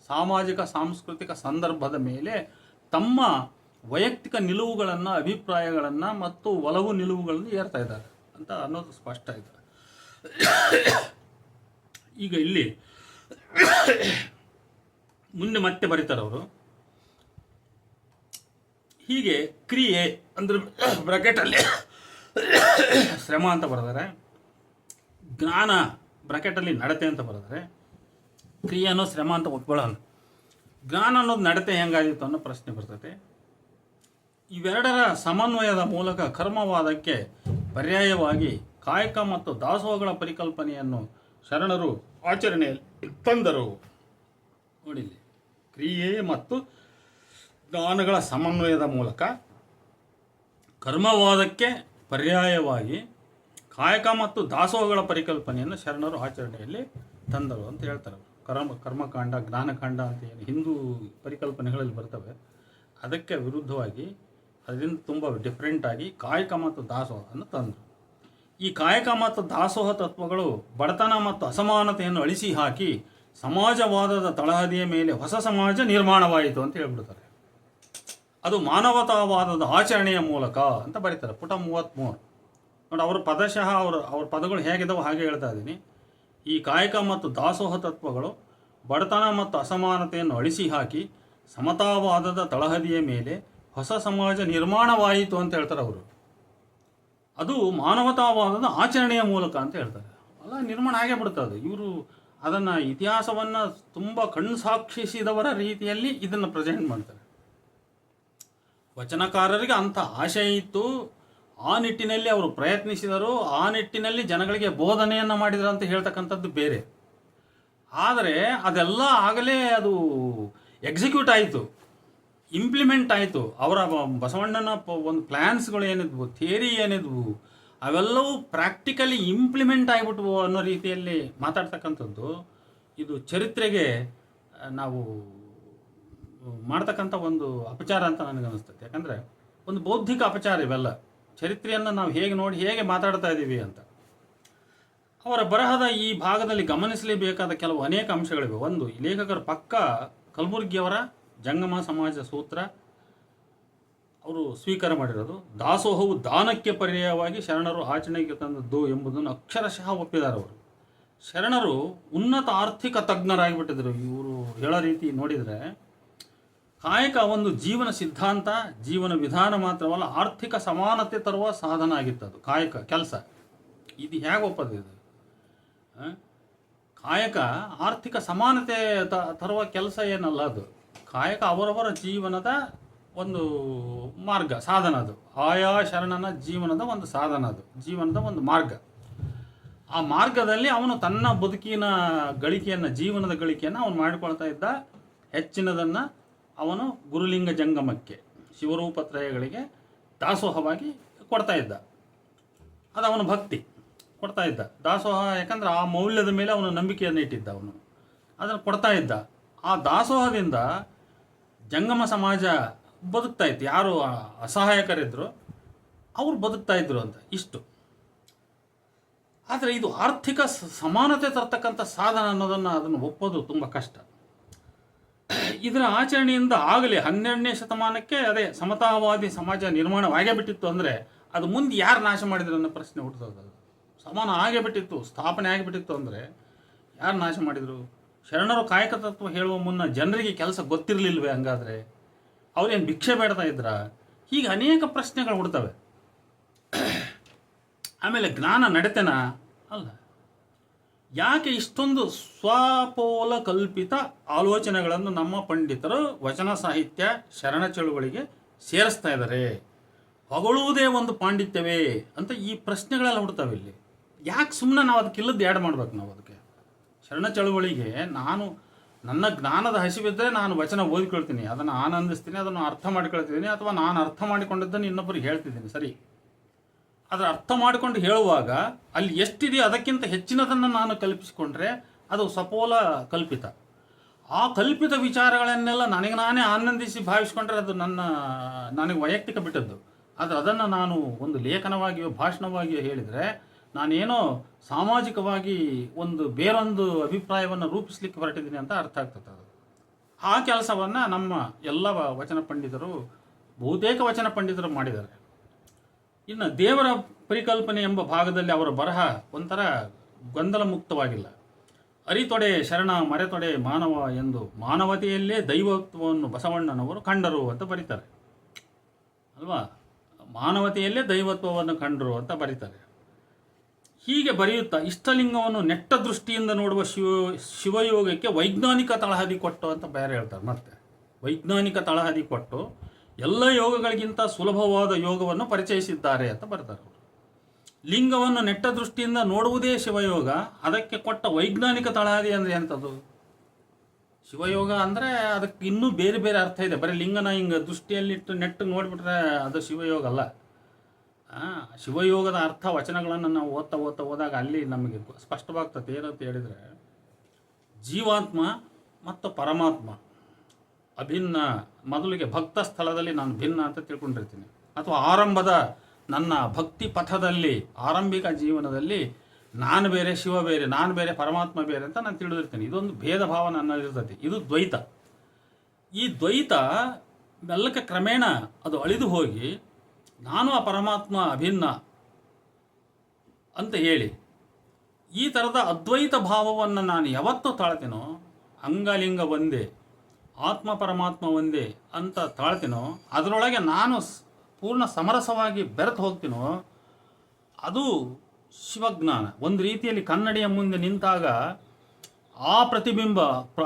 ಸಾಮಾಜಿಕ ಸಾಂಸ್ಕೃತಿಕ ಸಂದರ್ಭದ ಮೇಲೆ ತಮ್ಮ ವೈಯಕ್ತಿಕ ನಿಲುವುಗಳನ್ನು, ಅಭಿಪ್ರಾಯಗಳನ್ನು ಮತ್ತು ಒಲವು ನಿಲುವುಗಳನ್ನು ಏರ್ತಾ ಇದ್ದಾರೆ ಅಂತ ಅನ್ನೋದು ಸ್ಪಷ್ಟ ಇದೆ. ಈಗ ಇಲ್ಲಿ ಮುಂದೆ ಮತ್ತೆ ಬರೀತಾರೆ ಅವರು, ಹೀಗೆ ಕ್ರಿಯೆ ಅಂದ್ರೆ ಬ್ರಾಕೆಟಲ್ಲಿ ಶ್ರಮ ಅಂತ ಬರೆದಾರೆ, ಜ್ಞಾನ ಬ್ರಾಕೆಟಲ್ಲಿ ನಡತೆ ಅಂತ ಬರೆದಾರೆ, ಕ್ರಿಯೆ ಅನ್ನೋ ಶ್ರಮ ಅಂತ ಒಪ್ಕೊಳ್ಳೋಣ. ಜ್ಞಾನ ಅನ್ನೋದು ನಡತೆ ಹೆಂಗಾಗಿತ್ತು ಅನ್ನೋ ಪ್ರಶ್ನೆ ಬರ್ತದೆ. ಇವೆರಡರ ಸಮನ್ವಯದ ಮೂಲಕ ಕರ್ಮವಾದಕ್ಕೆ ಪರ್ಯಾಯವಾಗಿ ಕಾಯಕ ಮತ್ತು ದಾಸೋಹಗಳ ಪರಿಕಲ್ಪನೆಯನ್ನು ಶರಣರು ಆಚರಣೆಯಲ್ಲಿ ತಂದರು. ನೋಡಿಲ್ಲಿ, ಕ್ರಿಯೆ ಮತ್ತು ಜ್ಞಾನಗಳ ಸಮನ್ವಯದ ಮೂಲಕ ಕರ್ಮವಾದಕ್ಕೆ ಪರ್ಯಾಯವಾಗಿ ಕಾಯಕ ಮತ್ತು ದಾಸೋಹಗಳ ಪರಿಕಲ್ಪನೆಯನ್ನು ಶರಣರು ಆಚರಣೆಯಲ್ಲಿ ತಂದರು ಅಂತ ಹೇಳ್ತಾರೆ. ಕರ್ಮಕಾಂಡ, ಜ್ಞಾನಕಾಂಡ ಅಂತ ಏನು ಹಿಂದೂ ಪರಿಕಲ್ಪನೆಗಳಲ್ಲಿ ಬರ್ತವೆ, ಅದಕ್ಕೆ ವಿರುದ್ಧವಾಗಿ ಅದರಿಂದ ತುಂಬ ಡಿಫ್ರೆಂಟಾಗಿ ಕಾಯಕ ಮತ್ತು ದಾಸೋಹವನ್ನು ತಂದರು. ಈ ಕಾಯಕ ಮತ್ತು ದಾಸೋಹ ತತ್ವಗಳು ಬಡತನ ಮತ್ತು ಅಸಮಾನತೆಯನ್ನು ಅಳಿಸಿ ಹಾಕಿ ಸಮಾಜವಾದದ ತಳಹದಿಯ ಮೇಲೆ ಹೊಸ ಸಮಾಜ ನಿರ್ಮಾಣವಾಯಿತು ಅಂತ ಹೇಳ್ಬಿಡ್ತಾರೆ. ಅದು ಮಾನವತಾವಾದದ ಆಚರಣೆಯ ಮೂಲಕ ಅಂತ ಬರೀತಾರೆ. ಪುಟ 33 ನೋಡಿ, ಅವರು ಪದಶಃ ಅವ್ರ ಪದಗಳು ಹೇಗಿದಾವೆ ಹಾಗೆ ಹೇಳ್ತಾ ಇದ್ದೀನಿ. ಈ ಕಾಯಕ ಮತ್ತು ದಾಸೋಹ ತತ್ವಗಳು ಬಡತನ ಮತ್ತು ಅಸಮಾನತೆಯನ್ನು ಅಳಿಸಿ ಹಾಕಿ ಸಮತಾವಾದದ ತಳಹದಿಯ ಮೇಲೆ ಹೊಸ ಸಮಾಜ ನಿರ್ಮಾಣವಾಯಿತು ಅಂತ ಹೇಳ್ತಾರೆ ಅವರು. ಅದು ಮಾನವತಾವಾದದ ಆಚರಣೆಯ ಮೂಲಕ ಅಂತ ಹೇಳ್ತಾರೆ. ಅಲ್ಲ, ನಿರ್ಮಾಣ ಆಗೇ ಬಿಡ್ತದೆ. ಇವರು ಅದನ್ನು ಇತಿಹಾಸವನ್ನು ತುಂಬ ಕಣ್ಣು ಸಾಕ್ಷಿಸಿದವರ ರೀತಿಯಲ್ಲಿ ಇದನ್ನು ಪ್ರೆಸೆಂಟ್ ಮಾಡ್ತಾರೆ. ವಚನಕಾರರಿಗೆ ಅಂಥ ಆಶಯ ಇತ್ತು, ಆ ನಿಟ್ಟಿನಲ್ಲಿ ಅವರು ಪ್ರಯತ್ನಿಸಿದರು, ಆ ನಿಟ್ಟಿನಲ್ಲಿ ಜನಗಳಿಗೆ ಬೋಧನೆಯನ್ನು ಮಾಡಿದರು ಅಂತ ಹೇಳ್ತಕ್ಕಂಥದ್ದು ಬೇರೆ. ಆದರೆ ಅದೆಲ್ಲ ಆಗಲೇ ಅದು ಎಕ್ಸಿಕ್ಯೂಟ್ ಆಯಿತು, ಇಂಪ್ಲಿಮೆಂಟ್ ಆಯಿತು. ಅವರ ಬಸವಣ್ಣನ ಒಂದು ಪ್ಲ್ಯಾನ್ಸ್ಗಳು ಏನಿದ್ವು, ಥಿಯರಿ ಏನಿದ್ವು, ಅವೆಲ್ಲವೂ ಪ್ರಾಕ್ಟಿಕಲಿ ಇಂಪ್ಲಿಮೆಂಟ್ ಆಗಿಬಿಟ್ವು ಅನ್ನೋ ರೀತಿಯಲ್ಲಿ ಮಾತಾಡ್ತಕ್ಕಂಥದ್ದು ಇದು ಚರಿತ್ರೆಗೆ ನಾವು ಮಾಡ್ತಕ್ಕಂಥ ಒಂದು ಅಪಚಾರ ಅಂತ ನನಗನ್ನಿಸ್ತದೆ. ಯಾಕಂದರೆ ಒಂದು ಬೌದ್ಧಿಕ ಅಪಚಾರ ಇವೆಲ್ಲ. ಚರಿತ್ರೆಯನ್ನು ನಾವು ಹೇಗೆ ನೋಡಿ ಹೇಗೆ ಮಾತಾಡ್ತಾ ಇದ್ದೀವಿ ಅಂತ. ಅವರ ಬರಹದ ಈ ಭಾಗದಲ್ಲಿ ಗಮನಿಸಲೇಬೇಕಾದ ಕೆಲವು ಅನೇಕ ಅಂಶಗಳಿವೆ. ಒಂದು, ಈ ಲೇಖಕರ ಪಕ್ಕ ಕಲಬುರ್ಗಿಯವರ ಜಂಗಮ ಸಮಾಜ ಸೂತ್ರ ಅವರು ಸ್ವೀಕಾರ ಮಾಡಿರೋದು. ದಾಸೋಹವು ದಾನಕ್ಕೆ ಪರ್ಯಾಯವಾಗಿ ಶರಣರು ಆಚರಣೆಗೆ ತಂದದ್ದು ಎಂಬುದನ್ನು ಅಕ್ಷರಶಃ ಒಪ್ಪಿದ್ದಾರೆ ಅವರು. ಶರಣರು ಉನ್ನತ ಆರ್ಥಿಕ ತಜ್ಞರಾಗಿಬಿಟ್ಟಿದ್ರು. ಇವರು ಹೇಳೋ ರೀತಿ ನೋಡಿದರೆ ಕಾಯಕ ಒಂದು ಜೀವನ ಸಿದ್ಧಾಂತ, ಜೀವನ ವಿಧಾನ ಮಾತ್ರವಲ್ಲ, ಆರ್ಥಿಕ ಸಮಾನತೆ ತರುವ ಸಾಧನ ಆಗಿತ್ತು. ಅದು ಕಾಯಕ ಕೆಲಸ. ಇದು ಹೇಗೆ ಒಪ್ಪದು? ಇದು ಕಾಯಕ ಆರ್ಥಿಕ ಸಮಾನತೆ ತರುವ ಕೆಲಸ ಏನಲ್ಲ. ಅದು ಕಾಯಕ ಅವರವರ ಜೀವನದ ಒಂದು ಮಾರ್ಗ, ಸಾಧನ. ಅದು ಆಯಾ ಶರಣನ ಜೀವನದ ಒಂದು ಸಾಧನ, ಅದು ಜೀವನದ ಒಂದು ಮಾರ್ಗ. ಆ ಮಾರ್ಗದಲ್ಲಿ ಅವನು ತನ್ನ ಬದುಕಿನ ಗಳಿಕೆಯನ್ನು, ಜೀವನದ ಗಳಿಕೆಯನ್ನು ಅವನು ಮಾಡಿಕೊಳ್ತಾ ಇದ್ದ. ಹೆಚ್ಚಿನದನ್ನು ಅವನು ಗುರುಲಿಂಗ ಜಂಗಮಕ್ಕೆ, ಶಿವರೂಪತ್ರಯಗಳಿಗೆ ದಾಸೋಹವಾಗಿ ಕೊಡ್ತಾ ಇದ್ದ. ಅದು ಅವನ ಭಕ್ತಿ ಕೊಡ್ತಾ ಇದ್ದ ದಾಸೋಹ. ಯಾಕಂದ್ರೆ ಆ ಮೌಲ್ಯದ ಮೇಲೆ ಅವನು ನಂಬಿಕೆಯನ್ನು ಇಟ್ಟಿದ್ದ. ಅವನು ಅದನ್ನು ಕೊಡ್ತಾ ಇದ್ದ. ಆ ದಾಸೋಹದಿಂದ ಜಂಗಮ ಸಮಾಜ ಬದುಕ್ತಾ ಇತ್ತು. ಯಾರು ಅಸಹಾಯಕರಿದ್ರು ಅವರು ಬದುಕ್ತಾ ಇದ್ರು ಅಂತ ಇಷ್ಟು. ಆದರೆ ಇದು ಆರ್ಥಿಕ ಸಮಾನತೆ ತರ್ತಕ್ಕಂಥ ಸಾಧನ ಅನ್ನೋದನ್ನು ಅದನ್ನು ಒಪ್ಪೋದು ತುಂಬ ಕಷ್ಟ. ಇದರ ಆಚರಣೆಯಿಂದ ಆಗಲಿ 12ನೇ ಶತಮಾನಕ್ಕೆ ಅದೇ ಸಮತಾವಾದಿ ಸಮಾಜ ನಿರ್ಮಾಣವಾಗೇ ಬಿಟ್ಟಿತ್ತು. ಅಂದರೆ ಅದು ಮುಂದೆ ಯಾರು ನಾಶ ಮಾಡಿದ್ರು ಅನ್ನೋ ಪ್ರಶ್ನೆ ಹುಟ್ಟುತ್ತದೆ. ಸಮಾನ ಆಗೇ ಬಿಟ್ಟಿತ್ತು, ಸ್ಥಾಪನೆ ಆಗಿಬಿಟ್ಟಿತ್ತು. ಅಂದರೆ ಯಾರು ನಾಶ ಮಾಡಿದರು? ಶರಣರು ಕಾಯಕ ತತ್ವ ಹೇಳುವ ಮುನ್ನ ಜನರಿಗೆ ಕೆಲಸ ಗೊತ್ತಿರಲಿಲ್ವೇ? ಹಂಗಾದರೆ ಅವ್ರೇನು ಭಿಕ್ಷೆ ಬೇಡ್ತಾ ಇದ್ರ? ಹೀಗೆ ಅನೇಕ ಪ್ರಶ್ನೆಗಳು ಹುಡ್ತವೆ. ಆಮೇಲೆ ಜ್ಞಾನ ನಡತೆನ ಅಲ್ಲ, ಯಾಕೆ ಇಷ್ಟೊಂದು ಸ್ವಪೋಲ ಕಲ್ಪಿತ ಆಲೋಚನೆಗಳನ್ನು ನಮ್ಮ ಪಂಡಿತರು ವಚನ ಸಾಹಿತ್ಯ ಶರಣ ಚಳುವಳಿಗೆ ಸೇರಿಸ್ತಾ ಇದ್ದಾರೆ? ಹೊಗಳುವುದೇ ಒಂದು ಪಾಂಡಿತ್ಯವೇ ಅಂತ ಈ ಪ್ರಶ್ನೆಗಳೆಲ್ಲ ಹುಡ್ತಾವೆ ಇಲ್ಲಿ. ಯಾಕೆ ಸುಮ್ಮನೆ ನಾವು ಅದಕ್ಕಿಲ್ಲದ್ದು ಆ್ಯಡ್ ಮಾಡ್ಬೇಕು? ನಾವು ಅದಕ್ಕೆ ಶರಣ ಚಳುವಳಿಗೆ ನನ್ನ ಜ್ಞಾನದ ಹಸಿವಿದ್ದರೆ ನಾನು ವಚನ ಓದಿಕೊಳ್ತೀನಿ, ಅದನ್ನು ಆನಂದಿಸ್ತೀನಿ, ಅದನ್ನು ಅರ್ಥ ಮಾಡಿಕೊಳ್ತಿದ್ದೀನಿ, ಅಥವಾ ನಾನು ಅರ್ಥ ಮಾಡಿಕೊಂಡಿದ್ದನ್ನು ಇನ್ನೊಬ್ಬರಿಗೆ ಹೇಳ್ತಿದ್ದೀನಿ, ಸರಿ. ಅದರ ಅರ್ಥ ಮಾಡಿಕೊಂಡು ಹೇಳುವಾಗ ಅಲ್ಲಿ ಎಷ್ಟಿದೆಯೋ ಅದಕ್ಕಿಂತ ಹೆಚ್ಚಿನದನ್ನು ನಾನು ಕಲ್ಪಿಸಿಕೊಂಡ್ರೆ ಅದು ಸಪೋಲ ಕಲ್ಪಿತ. ಆ ಕಲ್ಪಿತ ವಿಚಾರಗಳನ್ನೆಲ್ಲ ನನಗೆ ನಾನೇ ಆನಂದಿಸಿ ಭಾವಿಸ್ಕೊಂಡ್ರೆ ಅದು ನನಗೆ ವೈಯಕ್ತಿಕ ಬಿಟ್ಟದ್ದು. ಆದರೆ ಅದನ್ನು ನಾನು ಒಂದು ಲೇಖನವಾಗಿಯೋ ಭಾಷಣವಾಗಿಯೋ ಹೇಳಿದರೆ ನಾನೇನೋ ಸಾಮಾಜಿಕವಾಗಿ ಬೇರೊಂದು ಅಭಿಪ್ರಾಯವನ್ನು ರೂಪಿಸಲಿಕ್ಕೆ ಹೊರಟಿದ್ದೀನಿ ಅಂತ ಅರ್ಥ ಆಗ್ತದೆ. ಅದು ಆ ಕೆಲಸವನ್ನು ನಮ್ಮ ಎಲ್ಲ ವಚನ ಪಂಡಿತರು, ಬಹುತೇಕ ವಚನ ಪಂಡಿತರು ಮಾಡಿದ್ದಾರೆ. ಇನ್ನು ದೇವರ ಪರಿಕಲ್ಪನೆ ಎಂಬ ಭಾಗದಲ್ಲಿ ಅವರ ಬರಹ ಒಂಥರ ಗೊಂದಲ ಮುಕ್ತವಾಗಿಲ್ಲ. ಅರಿತೊಡೆ ಶರಣ ಮರೆತೊಡೆ ಮಾನವ ಎಂದು ಮಾನವತೆಯಲ್ಲೇ ದೈವತ್ವವನ್ನು ಬಸವಣ್ಣನವರು ಕಂಡರು ಅಂತ ಬರೀತಾರೆ ಅಲ್ವಾ. ಮಾನವತೆಯಲ್ಲೇ ದೈವತ್ವವನ್ನು ಕಂಡರು ಅಂತ ಬರೀತಾರೆ. ಹೀಗೆ ಬರೆಯುತ್ತಾ ಇಷ್ಟಲಿಂಗವನ್ನು ನೆಟ್ಟ ದೃಷ್ಟಿಯಿಂದ ನೋಡುವ ಶಿವಯೋಗಕ್ಕೆ ವೈಜ್ಞಾನಿಕ ತಳಹದಿ ಕೊಟ್ಟು ಅಂತ ಬೇರೆ ಹೇಳ್ತಾರೆ. ಮತ್ತೆ ವೈಜ್ಞಾನಿಕ ತಳಹದಿ ಕೊಟ್ಟು ಎಲ್ಲ ಯೋಗಗಳಿಗಿಂತ ಸುಲಭವಾದ ಯೋಗವನ್ನು ಪರಿಚಯಿಸಿದ್ದಾರೆ ಅಂತ ಬರ್ತಾರೆ. ಲಿಂಗವನ್ನು ನೆಟ್ಟ ದೃಷ್ಟಿಯಿಂದ ನೋಡುವುದೇ ಶಿವಯೋಗ, ಅದಕ್ಕೆ ಕೊಟ್ಟ ವೈಜ್ಞಾನಿಕ ತಳಹದಿ ಅಂದರೆ ಎಂಥದ್ದು? ಶಿವಯೋಗ ಅಂದರೆ ಅದಕ್ಕೆ ಇನ್ನೂ ಬೇರೆ ಬೇರೆ ಅರ್ಥ ಇದೆ. ಬರೀ ಲಿಂಗನ ಹಿಂಗೆ ದೃಷ್ಟಿಯಲ್ಲಿಟ್ಟು ನೆಟ್ಟು ನೋಡಿಬಿಟ್ರೆ ಅದು ಶಿವಯೋಗ ಅಲ್ಲ. ಶಿವಯೋಗದ ಅರ್ಥ ವಚನಗಳನ್ನು ನಾವು ಓದ್ದಾಗ ಅಲ್ಲಿ ನಮಗೆ ಸ್ಪಷ್ಟವಾಗ್ತದೆ. ಏನಂತ ಹೇಳಿದರೆ, ಜೀವಾತ್ಮ ಮತ್ತು ಪರಮಾತ್ಮ ಅಭಿನ್ನ. ಮೊದಲಿಗೆ ಭಕ್ತ ಸ್ಥಳದಲ್ಲಿ ನಾನು ಭಿನ್ನ ಅಂತ ತಿಳ್ಕೊಂಡಿರ್ತೀನಿ, ಅಥವಾ ಆರಂಭದ ನನ್ನ ಭಕ್ತಿ ಪಥದಲ್ಲಿ ಆರಂಭಿಕ ಜೀವನದಲ್ಲಿ ನಾನು ಬೇರೆ, ಶಿವ ಬೇರೆ, ನಾನು ಬೇರೆ, ಪರಮಾತ್ಮ ಬೇರೆ ಅಂತ ನಾನು ತಿಳಿದಿರ್ತೀನಿ. ಇದೊಂದು ಭೇದ ಭಾವ ನನ್ನಲ್ಲಿರ್ತದೆ. ಇದು ದ್ವೈತ. ಈ ದ್ವೈತ ಮೆಲ್ಲಕ್ಕೆ ಕ್ರಮೇಣ ಅದು ಅಳಿದು ಹೋಗಿ ನಾನು ಆ ಪರಮಾತ್ಮ ಅಭಿನ್ನ ಅಂತ ಹೇಳಿ ಈ ಥರದ ಅದ್ವೈತ ಭಾವವನ್ನು ನಾನು ಯಾವತ್ತೂ ತಾಳ್ತೀನೋ, ಅಂಗಲಿಂಗ ಒಂದೇ, ಆತ್ಮ ಪರಮಾತ್ಮ ಒಂದೇ ಅಂತ ತಾಳ್ತೀನೋ, ಅದರೊಳಗೆ ನಾನು ಪೂರ್ಣ ಸಮರಸವಾಗಿ ಬೆರೆತು ಹೋಗ್ತೀನೋ, ಅದು ಶಿವಜ್ಞಾನ. ಒಂದು ರೀತಿಯಲ್ಲಿ ಕನ್ನಡಿಯ ಮುಂದೆ ನಿಂತಾಗ ಆ ಪ್ರತಿಬಿಂಬ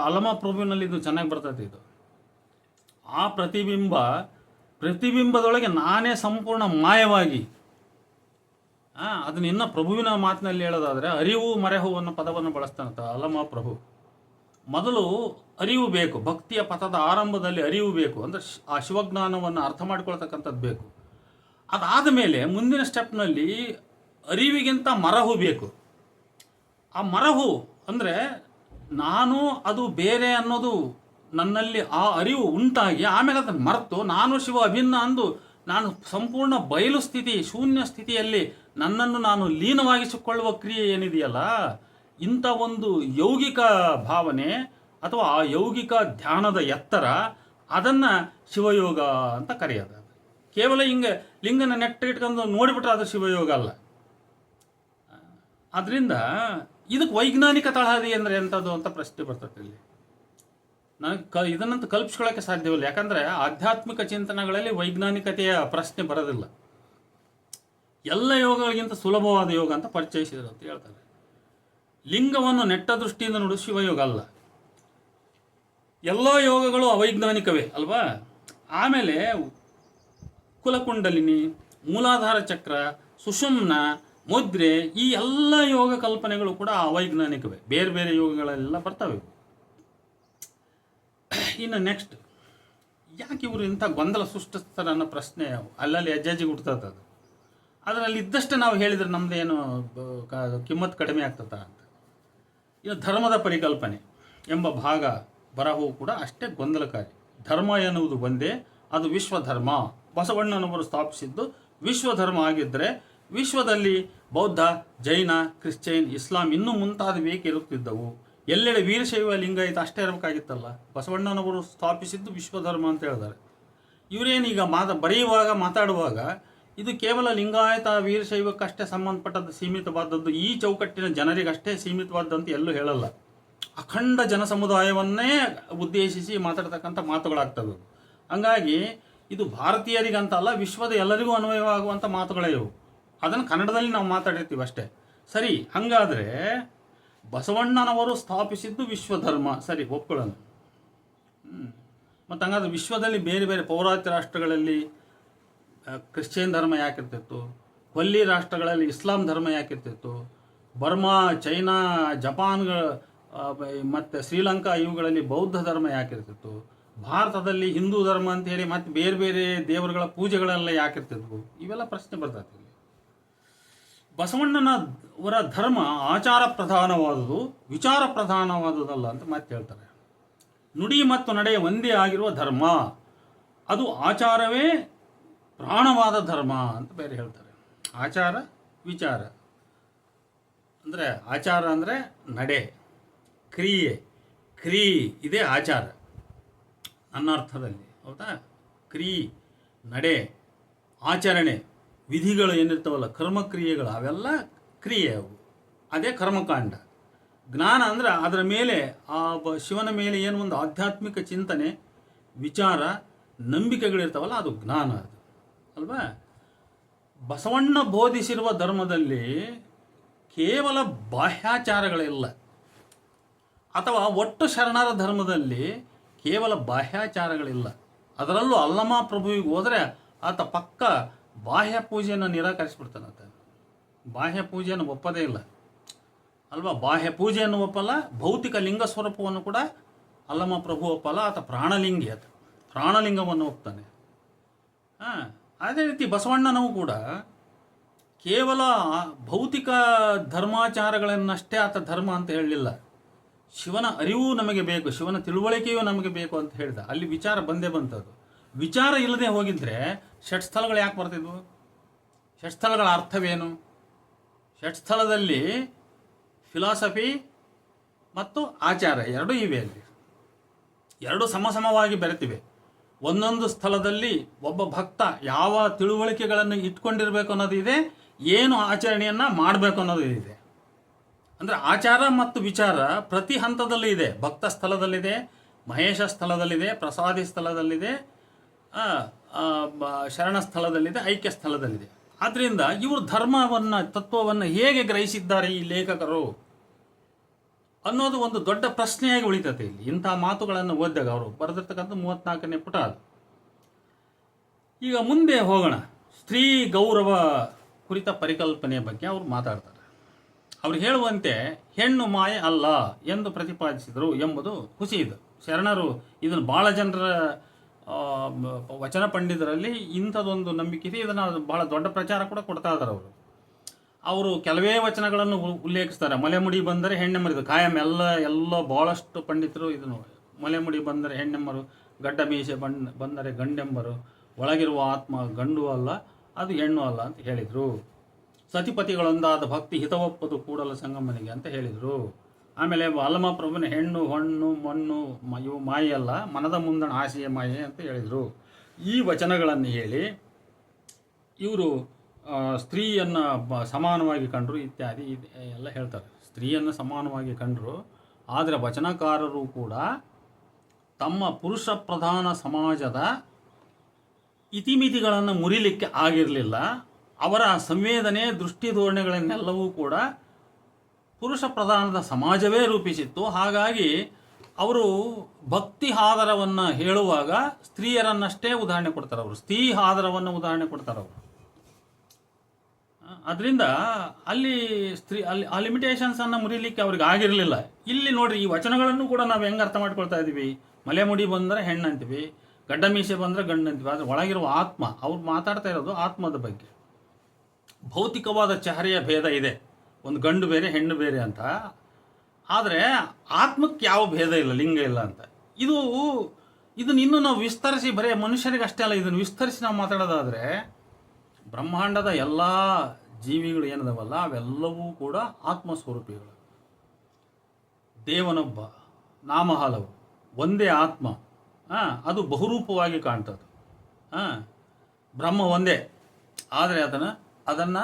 ಅಲಮ ಪ್ರಭುವಿನಲ್ಲಿ ಇದು ಚೆನ್ನಾಗಿ ಬರ್ತದೆ. ಇದು ಆ ಪ್ರತಿಬಿಂಬದೊಳಗೆ ನಾನೇ ಸಂಪೂರ್ಣ ಮಾಯವಾಗಿ, ಅದನ್ನ ಇನ್ನು ಪ್ರಭುವಿನ ಮಾತಿನಲ್ಲಿ ಹೇಳೋದಾದರೆ ಅರಿವು ಮರೆಹು ಅನ್ನೋ ಪದವನ್ನು ಬಳಸ್ತಾನಂತ ಅಲಮ ಪ್ರಭು. ಮೊದಲು ಅರಿವು ಬೇಕು, ಭಕ್ತಿಯ ಪಥದ ಆರಂಭದಲ್ಲಿ ಅರಿವು ಬೇಕು, ಅಂದರೆ ಆ ಶಿವಜ್ಞಾನವನ್ನು ಅರ್ಥ ಮಾಡ್ಕೊಳ್ತಕ್ಕಂಥದ್ದು ಬೇಕು. ಅದಾದ ಮೇಲೆ ಮುಂದಿನ ಸ್ಟೆಪ್ನಲ್ಲಿ ಅರಿವಿಗಿಂತ ಮರಹು ಬೇಕು. ಆ ಮರಹು ಅಂದರೆ ನಾನು ಅದು ಬೇರೆ ಅನ್ನೋದು ನನ್ನಲ್ಲಿ ಆ ಅರಿವು ಉಂಟಾಗಿ ಆಮೇಲೆ ಅದನ್ನು ಮರೆತು ನಾನು ಶಿವ ಅಭಿನ್ನ ಅಂದು ನಾನು ಸಂಪೂರ್ಣ ಬಯಲು ಸ್ಥಿತಿ, ಶೂನ್ಯ ಸ್ಥಿತಿಯಲ್ಲಿ ನನ್ನನ್ನು ನಾನು ಲೀನವಾಗಿಸಿಕೊಳ್ಳುವ ಕ್ರಿಯೆ ಏನಿದೆಯಲ್ಲ, ಇಂಥ ಒಂದು ಯೌಗಿಕ ಭಾವನೆ ಅಥವಾ ಆ ಯೌಗಿಕ ಧ್ಯಾನದ ಎತ್ತರ, ಅದನ್ನು ಶಿವಯೋಗ ಅಂತ ಕರೆಯೋದು. ಕೇವಲ ಹಿಂಗೆ ಲಿಂಗನ ನೆಟ್ಟ ಇಟ್ಕೊಂಡು ನೋಡಿಬಿಟ್ರೆ ಅದು ಶಿವಯೋಗ ಅಲ್ಲ. ಆದ್ದರಿಂದ ಇದಕ್ಕೆ ವೈಜ್ಞಾನಿಕ ತಳಹದಿ ಅಂದರೆ ಎಂಥದ್ದು ಅಂತ ಪ್ರಶ್ನೆ ಬರ್ತದೆ ಇಲ್ಲಿ. ನನಗೆ ಇದನ್ನಂತೂ ಕಲ್ಪಿಸ್ಕೊಳ್ಳೋಕ್ಕೆ ಸಾಧ್ಯವಿಲ್ಲ. ಯಾಕಂದರೆ ಆಧ್ಯಾತ್ಮಿಕ ಚಿಂತನೆಗಳಲ್ಲಿ ವೈಜ್ಞಾನಿಕತೆಯ ಪ್ರಶ್ನೆ ಬರೋದಿಲ್ಲ. ಎಲ್ಲ ಯೋಗಗಳಿಗಿಂತ ಸುಲಭವಾದ ಯೋಗ ಅಂತ ಪರಿಚಯಿಸಿದರು ಅಂತ ಹೇಳ್ತಾರೆ. ಲಿಂಗವನ್ನು ನೆಟ್ಟ ದೃಷ್ಟಿಯಿಂದ ನೋಡು ಶಿವಯೋಗ ಅಲ್ಲ. ಎಲ್ಲ ಯೋಗಗಳು ಅವೈಜ್ಞಾನಿಕವೇ ಅಲ್ವಾ. ಆಮೇಲೆ ಕುಲಕುಂಡಲಿನಿ, ಮೂಲಾಧಾರ ಚಕ್ರ, ಸುಷುಮ್ನ, ಮುದ್ರೆ, ಈ ಎಲ್ಲ ಯೋಗ ಕಲ್ಪನೆಗಳು ಕೂಡ ಅವೈಜ್ಞಾನಿಕವೇ. ಬೇರೆ ಬೇರೆ ಯೋಗಗಳೆಲ್ಲ ಬರ್ತವೆ. ಇನ್ನು ನೆಕ್ಸ್ಟ್, ಯಾಕೆ ಇವರು ಇಂಥ ಗೊಂದಲ ಸೃಷ್ಟಿಸ್ತಾರೆ ಅನ್ನೋ ಪ್ರಶ್ನೆ ಅಲ್ಲಲ್ಲಿ ಅಜ್ಜಾಜಿಗೆ ಹುಡ್ತದ. ಅದು ಅದರಲ್ಲಿ ಇದ್ದಷ್ಟೇ ನಾವು ಹೇಳಿದರೆ ನಮ್ಮದೇನು ಕಿಮ್ಮತ್ತು ಕಡಿಮೆ ಆಗ್ತದ ಅಂತ. ಇನ್ನು ಧರ್ಮದ ಪರಿಕಲ್ಪನೆ ಎಂಬ ಭಾಗ ಬರಹವು ಕೂಡ ಅಷ್ಟೇ ಗೊಂದಲಕಾರಿ. ಧರ್ಮ ಎನ್ನುವುದು ಒಂದೇ, ಅದು ವಿಶ್ವಧರ್ಮ. ಬಸವಣ್ಣನವರು ಸ್ಥಾಪಿಸಿದ್ದು ವಿಶ್ವಧರ್ಮ ಆಗಿದ್ದರೆ ವಿಶ್ವದಲ್ಲಿ ಬೌದ್ಧ, ಜೈನ, ಕ್ರಿಶ್ಚಿಯನ್, ಇಸ್ಲಾಂ ಇನ್ನೂ ಮುಂತಾದ ಇರುತ್ತಿದ್ದವು. ಎಲ್ಲೆಡೆ ವೀರಶೈವ ಲಿಂಗಾಯತ ಅಷ್ಟೇ ಇರಬೇಕಾಗಿತ್ತಲ್ಲ. ಬಸವಣ್ಣನವರು ಸ್ಥಾಪಿಸಿದ್ದು ವಿಶ್ವಧರ್ಮ ಅಂತ ಹೇಳಿದ್ದಾರೆ. ಇವರೇನೀಗ ಮಾತಾಡುವಾಗ ಇದು ಕೇವಲ ಲಿಂಗಾಯತ ವೀರಶೈವಕ್ಕಷ್ಟೇ ಸಂಬಂಧಪಟ್ಟದ್ದು, ಸೀಮಿತವಾದದ್ದು, ಈ ಚೌಕಟ್ಟಿನ ಜನರಿಗಷ್ಟೇ ಸೀಮಿತವಾದಂತ ಎಲ್ಲೂ ಹೇಳಲ್ಲ. ಅಖಂಡ ಜನ ಸಮುದಾಯವನ್ನೇ ಉದ್ದೇಶಿಸಿ ಮಾತಾಡ್ತಕ್ಕಂಥ ಮಾತುಗಳಾಗ್ತವೆ. ಹಂಗಾಗಿ ಇದು ಭಾರತೀಯರಿಗಂತ ಅಲ್ಲ, ವಿಶ್ವದ ಎಲ್ಲರಿಗೂ ಅನ್ವಯವಾಗುವಂಥ ಮಾತುಗಳೇ ಇವು. ಅದನ್ನು ಕನ್ನಡದಲ್ಲಿ ನಾವು ಮಾತಾಡಿರ್ತೀವಿ ಅಷ್ಟೇ. ಸರಿ, ಹಾಗಾದರೆ ಬಸವಣ್ಣನವರು ಸ್ಥಾಪಿಸಿದ್ದು ವಿಶ್ವಧರ್ಮ, ಸರಿ ಒಪ್ಕೊಳ್ಳೋಣ. ಮತ್ತು ಹಂಗಾದ್ರೆ ವಿಶ್ವದಲ್ಲಿ ಬೇರೆ ಬೇರೆ ಪೌರಾತ್ಯ ರಾಷ್ಟ್ರಗಳಲ್ಲಿ ಕ್ರಿಶ್ಚಿಯನ್ ಧರ್ಮ ಯಾಕಿರ್ತಿತ್ತು, ಕೊಲ್ಲಿ ರಾಷ್ಟ್ರಗಳಲ್ಲಿ ಇಸ್ಲಾಂ ಧರ್ಮ ಯಾಕಿರ್ತಿತ್ತು, ಬರ್ಮಾ, ಚೈನಾ, ಜಪಾನ್ಗಳು ಮತ್ತು ಶ್ರೀಲಂಕಾ ಇವುಗಳಲ್ಲಿ ಬೌದ್ಧ ಧರ್ಮ ಯಾಕಿರ್ತಿತ್ತು, ಭಾರತದಲ್ಲಿ ಹಿಂದೂ ಧರ್ಮ ಅಂತೇಳಿ ಮತ್ತು ಬೇರೆ ಬೇರೆ ದೇವರುಗಳ ಪೂಜೆಗಳೆಲ್ಲ ಯಾಕಿರ್ತಿದ್ವು, ಇವೆಲ್ಲ ಪ್ರಶ್ನೆ ಬರ್ತದೆ. ಬಸವಣ್ಣನವರ ಧರ್ಮ ಆಚಾರ ಪ್ರಧಾನವಾದುದು, ವಿಚಾರ ಪ್ರಧಾನವಾದುದಲ್ಲ ಅಂತ ಮತ್ತೆ ಹೇಳ್ತಾರೆ. ನುಡಿ ಮತ್ತು ನಡೆ ಒಂದೇ ಆಗಿರುವ ಧರ್ಮ, ಅದು ಆಚಾರವೇ ಪ್ರಾಣವಾದ ಧರ್ಮ ಅಂತ ಬೇರೆ ಹೇಳ್ತಾರೆ. ಆಚಾರ ವಿಚಾರ ಅಂದರೆ, ಆಚಾರ ಅಂದರೆ ನಡೆ, ಕ್ರಿಯೆ ಇದೇ ಆಚಾರ ನನ್ನ ಅರ್ಥದಲ್ಲಿ, ಹೌದಾ? ನಡೆ, ಆಚರಣೆ, ವಿಧಿಗಳು ಏನಿರ್ತಾವಲ್ಲ, ಕರ್ಮಕ್ರಿಯೆಗಳು, ಅವೆಲ್ಲ ಕ್ರಿಯೆ, ಅವು ಅದೇ ಕರ್ಮಕಾಂಡ. ಜ್ಞಾನ ಅಂದರೆ ಅದರ ಮೇಲೆ, ಆ ಶಿವನ ಮೇಲೆ ಏನು ಒಂದು ಆಧ್ಯಾತ್ಮಿಕ ಚಿಂತನೆ, ವಿಚಾರ, ನಂಬಿಕೆಗಳಿರ್ತಾವಲ್ಲ, ಅದು ಜ್ಞಾನ, ಅದು ಅಲ್ವಾ? ಬಸವಣ್ಣ ಬೋಧಿಸಿರುವ ಧರ್ಮದಲ್ಲಿ ಕೇವಲ ಬಾಹ್ಯಾಚಾರಗಳಿಲ್ಲ, ಅಥವಾ ಒಟ್ಟು ಶರಣರ ಧರ್ಮದಲ್ಲಿ ಕೇವಲ ಬಾಹ್ಯಾಚಾರಗಳಿಲ್ಲ. ಅದರಲ್ಲೂ ಅಲ್ಲಮ ಪ್ರಭುವಿಗೆ ಹೋದರೆ ಆತ ಪಕ್ಕ ಬಾಹ್ಯ ಪೂಜೆಯನ್ನು ನಿರಾಕರಿಸಿಬಿಡ್ತಾನಂತ. ಬಾಹ್ಯ ಪೂಜೆಯನ್ನು ಒಪ್ಪದೇ ಇಲ್ಲ ಅಲ್ವಾ? ಬಾಹ್ಯ ಪೂಜೆಯನ್ನು ಒಪ್ಪಲ್ಲ, ಭೌತಿಕ ಲಿಂಗ ಸ್ವರೂಪವನ್ನು ಕೂಡ ಅಲ್ಲಮ ಪ್ರಭು ಒಪ್ಪಲ್ಲ. ಆತ ಪ್ರಾಣಲಿಂಗಿ, ಆತ ಪ್ರಾಣಲಿಂಗವನ್ನು ಒಪ್ತಾನೆ. ಅದೇ ರೀತಿ ಬಸವಣ್ಣನವು ಕೂಡ ಕೇವಲ ಭೌತಿಕ ಧರ್ಮಾಚಾರಗಳನ್ನಷ್ಟೇ ಆತ ಧರ್ಮ ಅಂತ ಹೇಳಲಿಲ್ಲ. ಶಿವನ ಅರಿವು ನಮಗೆ ಬೇಕು, ಶಿವನ ತಿಳುವಳಿಕೆಯೂ ನಮಗೆ ಬೇಕು ಅಂತ ಹೇಳಿದ. ಅಲ್ಲಿ ವಿಚಾರ ಬಂದೇ ಬಂತದ್ದು. ವಿಚಾರ ಇಲ್ಲದೆ ಹೋಗಿದ್ರೆ ಷಟ್ಸ್ಥಳಗಳು ಯಾಕೆ ಬರ್ತಿದ್ವು? ಷಟ್ಸ್ಥಳಗಳ ಅರ್ಥವೇನು? ಷಟ್ಸ್ಥಳದಲ್ಲಿ ಫಿಲಾಸಫಿ ಮತ್ತು ಆಚಾರ ಎರಡೂ ಇವೆ. ಅಲ್ಲಿ ಎರಡು ಸಮಸಮವಾಗಿ ಬೆರೆತಿವೆ. ಒಂದೊಂದು ಸ್ಥಳದಲ್ಲಿ ಒಬ್ಬ ಭಕ್ತ ಯಾವ ತಿಳುವಳಿಕೆಗಳನ್ನು ಇಟ್ಕೊಂಡಿರಬೇಕು ಅನ್ನೋದು ಇದೆ, ಏನು ಆಚರಣೆಯನ್ನು ಮಾಡಬೇಕು ಅನ್ನೋದು ಇದೆ. ಅಂದರೆ ಆಚಾರ ಮತ್ತು ವಿಚಾರ ಪ್ರತಿ ಹಂತದಲ್ಲೂ ಇದೆ. ಭಕ್ತ ಸ್ಥಳದಲ್ಲಿದೆ, ಮಹೇಶ ಸ್ಥಳದಲ್ಲಿದೆ, ಪ್ರಸಾದಿ ಸ್ಥಳದಲ್ಲಿದೆ, ಶರಣ ಸ್ಥಳದಲ್ಲಿದೆ, ಐಕ್ಯ ಸ್ಥಳದಲ್ಲಿದೆ. ಆದ್ದರಿಂದ ಇವರು ಧರ್ಮವನ್ನು, ತತ್ವವನ್ನು ಹೇಗೆ ಗ್ರಹಿಸಿದ್ದಾರೆ ಈ ಲೇಖಕರು ಅನ್ನೋದು ಒಂದು ದೊಡ್ಡ ಪ್ರಶ್ನೆಯಾಗಿ ಉಳಿತತೆ. ಇಲ್ಲಿ ಇಂಥ ಮಾತುಗಳನ್ನು ಓದಿದಾಗ ಅವರು ಬರೆದಿರ್ತಕ್ಕಂಥ 34ನೇ ಪುಟ ಅದು. ಈಗ ಮುಂದೆ ಹೋಗೋಣ. ಸ್ತ್ರೀ ಗೌರವ ಕುರಿತ ಪರಿಕಲ್ಪನೆಯ ಬಗ್ಗೆ ಅವರು ಮಾತಾಡ್ತಾರೆ. ಅವರು ಹೇಳುವಂತೆ ಹೆಣ್ಣು ಮಾಯೆ ಅಲ್ಲ ಎಂದು ಪ್ರತಿಪಾದಿಸಿದರು ಎಂಬುದು ಖುಷಿ ಇದು. ಶರಣರು ಇದನ್ನು ಭಾಳ ಜನರ ವಚನ ಪಂಡಿತರಲ್ಲಿ ಇಂಥದ್ದೊಂದು ನಂಬಿಕೆ ಇದೆ. ಇದನ್ನು ಬಹಳ ದೊಡ್ಡ ಪ್ರಚಾರ ಕೂಡ ಕೊಡ್ತಾ ಇದ್ದಾರೆ. ಅವರು ಕೆಲವೇ ವಚನಗಳನ್ನು ಉಲ್ಲೇಖಿಸ್ತಾರೆ. ಮಲೆಮುಡಿ ಬಂದರೆ ಹೆಣ್ಣೆಮ್ಮರಿದು ಕಾಯಂ ಎಲ್ಲ ಭಾಳಷ್ಟು ಪಂಡಿತರು ಇದನ್ನು ಮಲೆಮುಡಿ ಬಂದರೆ ಹೆಣ್ಣೆಮ್ಮರು, ಗಡ್ಡ ಮೀಸೆ ಬಂದರೆ ಗಂಡೆಂಬರು, ಒಳಗಿರುವ ಆತ್ಮ ಗಂಡು ಅಲ್ಲ, ಅದು ಹೆಣ್ಣು ಅಲ್ಲ ಅಂತ ಹೇಳಿದರು. ಸತಿಪತಿಗಳೊಂದಾದ ಭಕ್ತಿ ಹಿತವಪ್ಪದು ಕೂಡಲ ಸಂಗಮನಿಗೆ ಅಂತ ಹೇಳಿದರು. ಆಮೇಲೆ ಅಲ್ಲಮ ಪ್ರಭುವಿನ ಹೆಣ್ಣು ಹೊಣ್ಣು ಮಣ್ಣು ಇವು ಮಾಯೆಯಲ್ಲ, ಮನದ ಮುಂದಣ ಆಸೆಯ ಮಾಯೆ ಅಂತ ಹೇಳಿದರು. ಈ ವಚನಗಳನ್ನು ಹೇಳಿ ಇವರು ಸ್ತ್ರೀಯನ್ನು ಸಮಾನವಾಗಿ ಕಂಡರು ಇತ್ಯಾದಿ ಎಲ್ಲ ಹೇಳ್ತಾರೆ. ಸ್ತ್ರೀಯನ್ನು ಸಮಾನವಾಗಿ ಕಂಡರು. ಆದರೆ ವಚನಕಾರರು ಕೂಡ ತಮ್ಮ ಪುರುಷ ಪ್ರಧಾನ ಸಮಾಜದ ಇತಿಮಿತಿಗಳನ್ನು ಮುರಿಲಿಕ್ಕೆ ಆಗಿರಲಿಲ್ಲ. ಅವರ ಸಂವೇದನೆ, ದೃಷ್ಟಿ ಧೋರಣೆಗಳನ್ನೆಲ್ಲವೂ ಕೂಡ ಪುರುಷ ಪ್ರಧಾನದ ಸಮಾಜವೇ ರೂಪಿಸಿತ್ತು. ಹಾಗಾಗಿ ಅವರು ಭಕ್ತಿ ಆದರವನ್ನು ಹೇಳುವಾಗ ಸ್ತ್ರೀಯರನ್ನಷ್ಟೇ ಉದಾಹರಣೆ ಕೊಡ್ತಾರೆ. ಅವರು ಸ್ತ್ರೀ ಆದರವನ್ನು ಉದಾಹರಣೆ ಕೊಡ್ತಾರೆ ಅವರು. ಅದರಿಂದ ಅಲ್ಲಿ ಆ ಲಿಮಿಟೇಷನ್ಸನ್ನು ಮುರಿಲಿಕ್ಕೆ ಅವ್ರಿಗೆ ಆಗಿರಲಿಲ್ಲ. ಇಲ್ಲಿ ನೋಡ್ರಿ, ಈ ವಚನಗಳನ್ನು ಕೂಡ ನಾವು ಹೆಂಗೆ ಅರ್ಥ ಮಾಡ್ಕೊಳ್ತಾ ಇದ್ದೀವಿ? ಮಲೆಮುಡಿ ಬಂದರೆ ಹೆಣ್ಣು ಅಂತೀವಿ, ಗಡ್ಡ ಮೀಸೆ ಬಂದರೆ ಗಂಡು ಅಂತೀವಿ. ಆದರೆ ಒಳಗಿರುವ ಆತ್ಮ, ಅವ್ರು ಮಾತಾಡ್ತಾ ಇರೋದು ಆತ್ಮದ ಬಗ್ಗೆ. ಭೌತಿಕವಾದ ಚಹರೆಯ ಭೇದ ಇದೆ, ಒಂದು ಗಂಡು ಬೇರೆ ಹೆಣ್ಣು ಬೇರೆ ಅಂತ. ಆದರೆ ಆತ್ಮಕ್ಕೆ ಯಾವ ಭೇದ ಇಲ್ಲ, ಲಿಂಗ ಇಲ್ಲ ಅಂತ. ಇದನ್ನು ಇನ್ನೂ ನಾವು ವಿಸ್ತರಿಸಿ, ಬರೀ ಮನುಷ್ಯರಿಗೆ ಅಷ್ಟೇ ಅಲ್ಲ, ಇದನ್ನು ವಿಸ್ತರಿಸಿ ನಾವು ಮಾತಾಡೋದಾದರೆ ಬ್ರಹ್ಮಾಂಡದ ಎಲ್ಲ ಜೀವಿಗಳು ಏನದವಲ್ಲ ಅವೆಲ್ಲವೂ ಕೂಡ ಆತ್ಮಸ್ವರೂಪಿಗಳು. ದೇವನೊಬ್ಬ, ನಾಮ ಹಲವು, ಒಂದೇ ಆತ್ಮ. ಅದು ಬಹುರೂಪವಾಗಿ ಕಾಣ್ತದೆ. ಬ್ರಹ್ಮ ಒಂದೇ, ಆದರೆ ಅದನ್ನು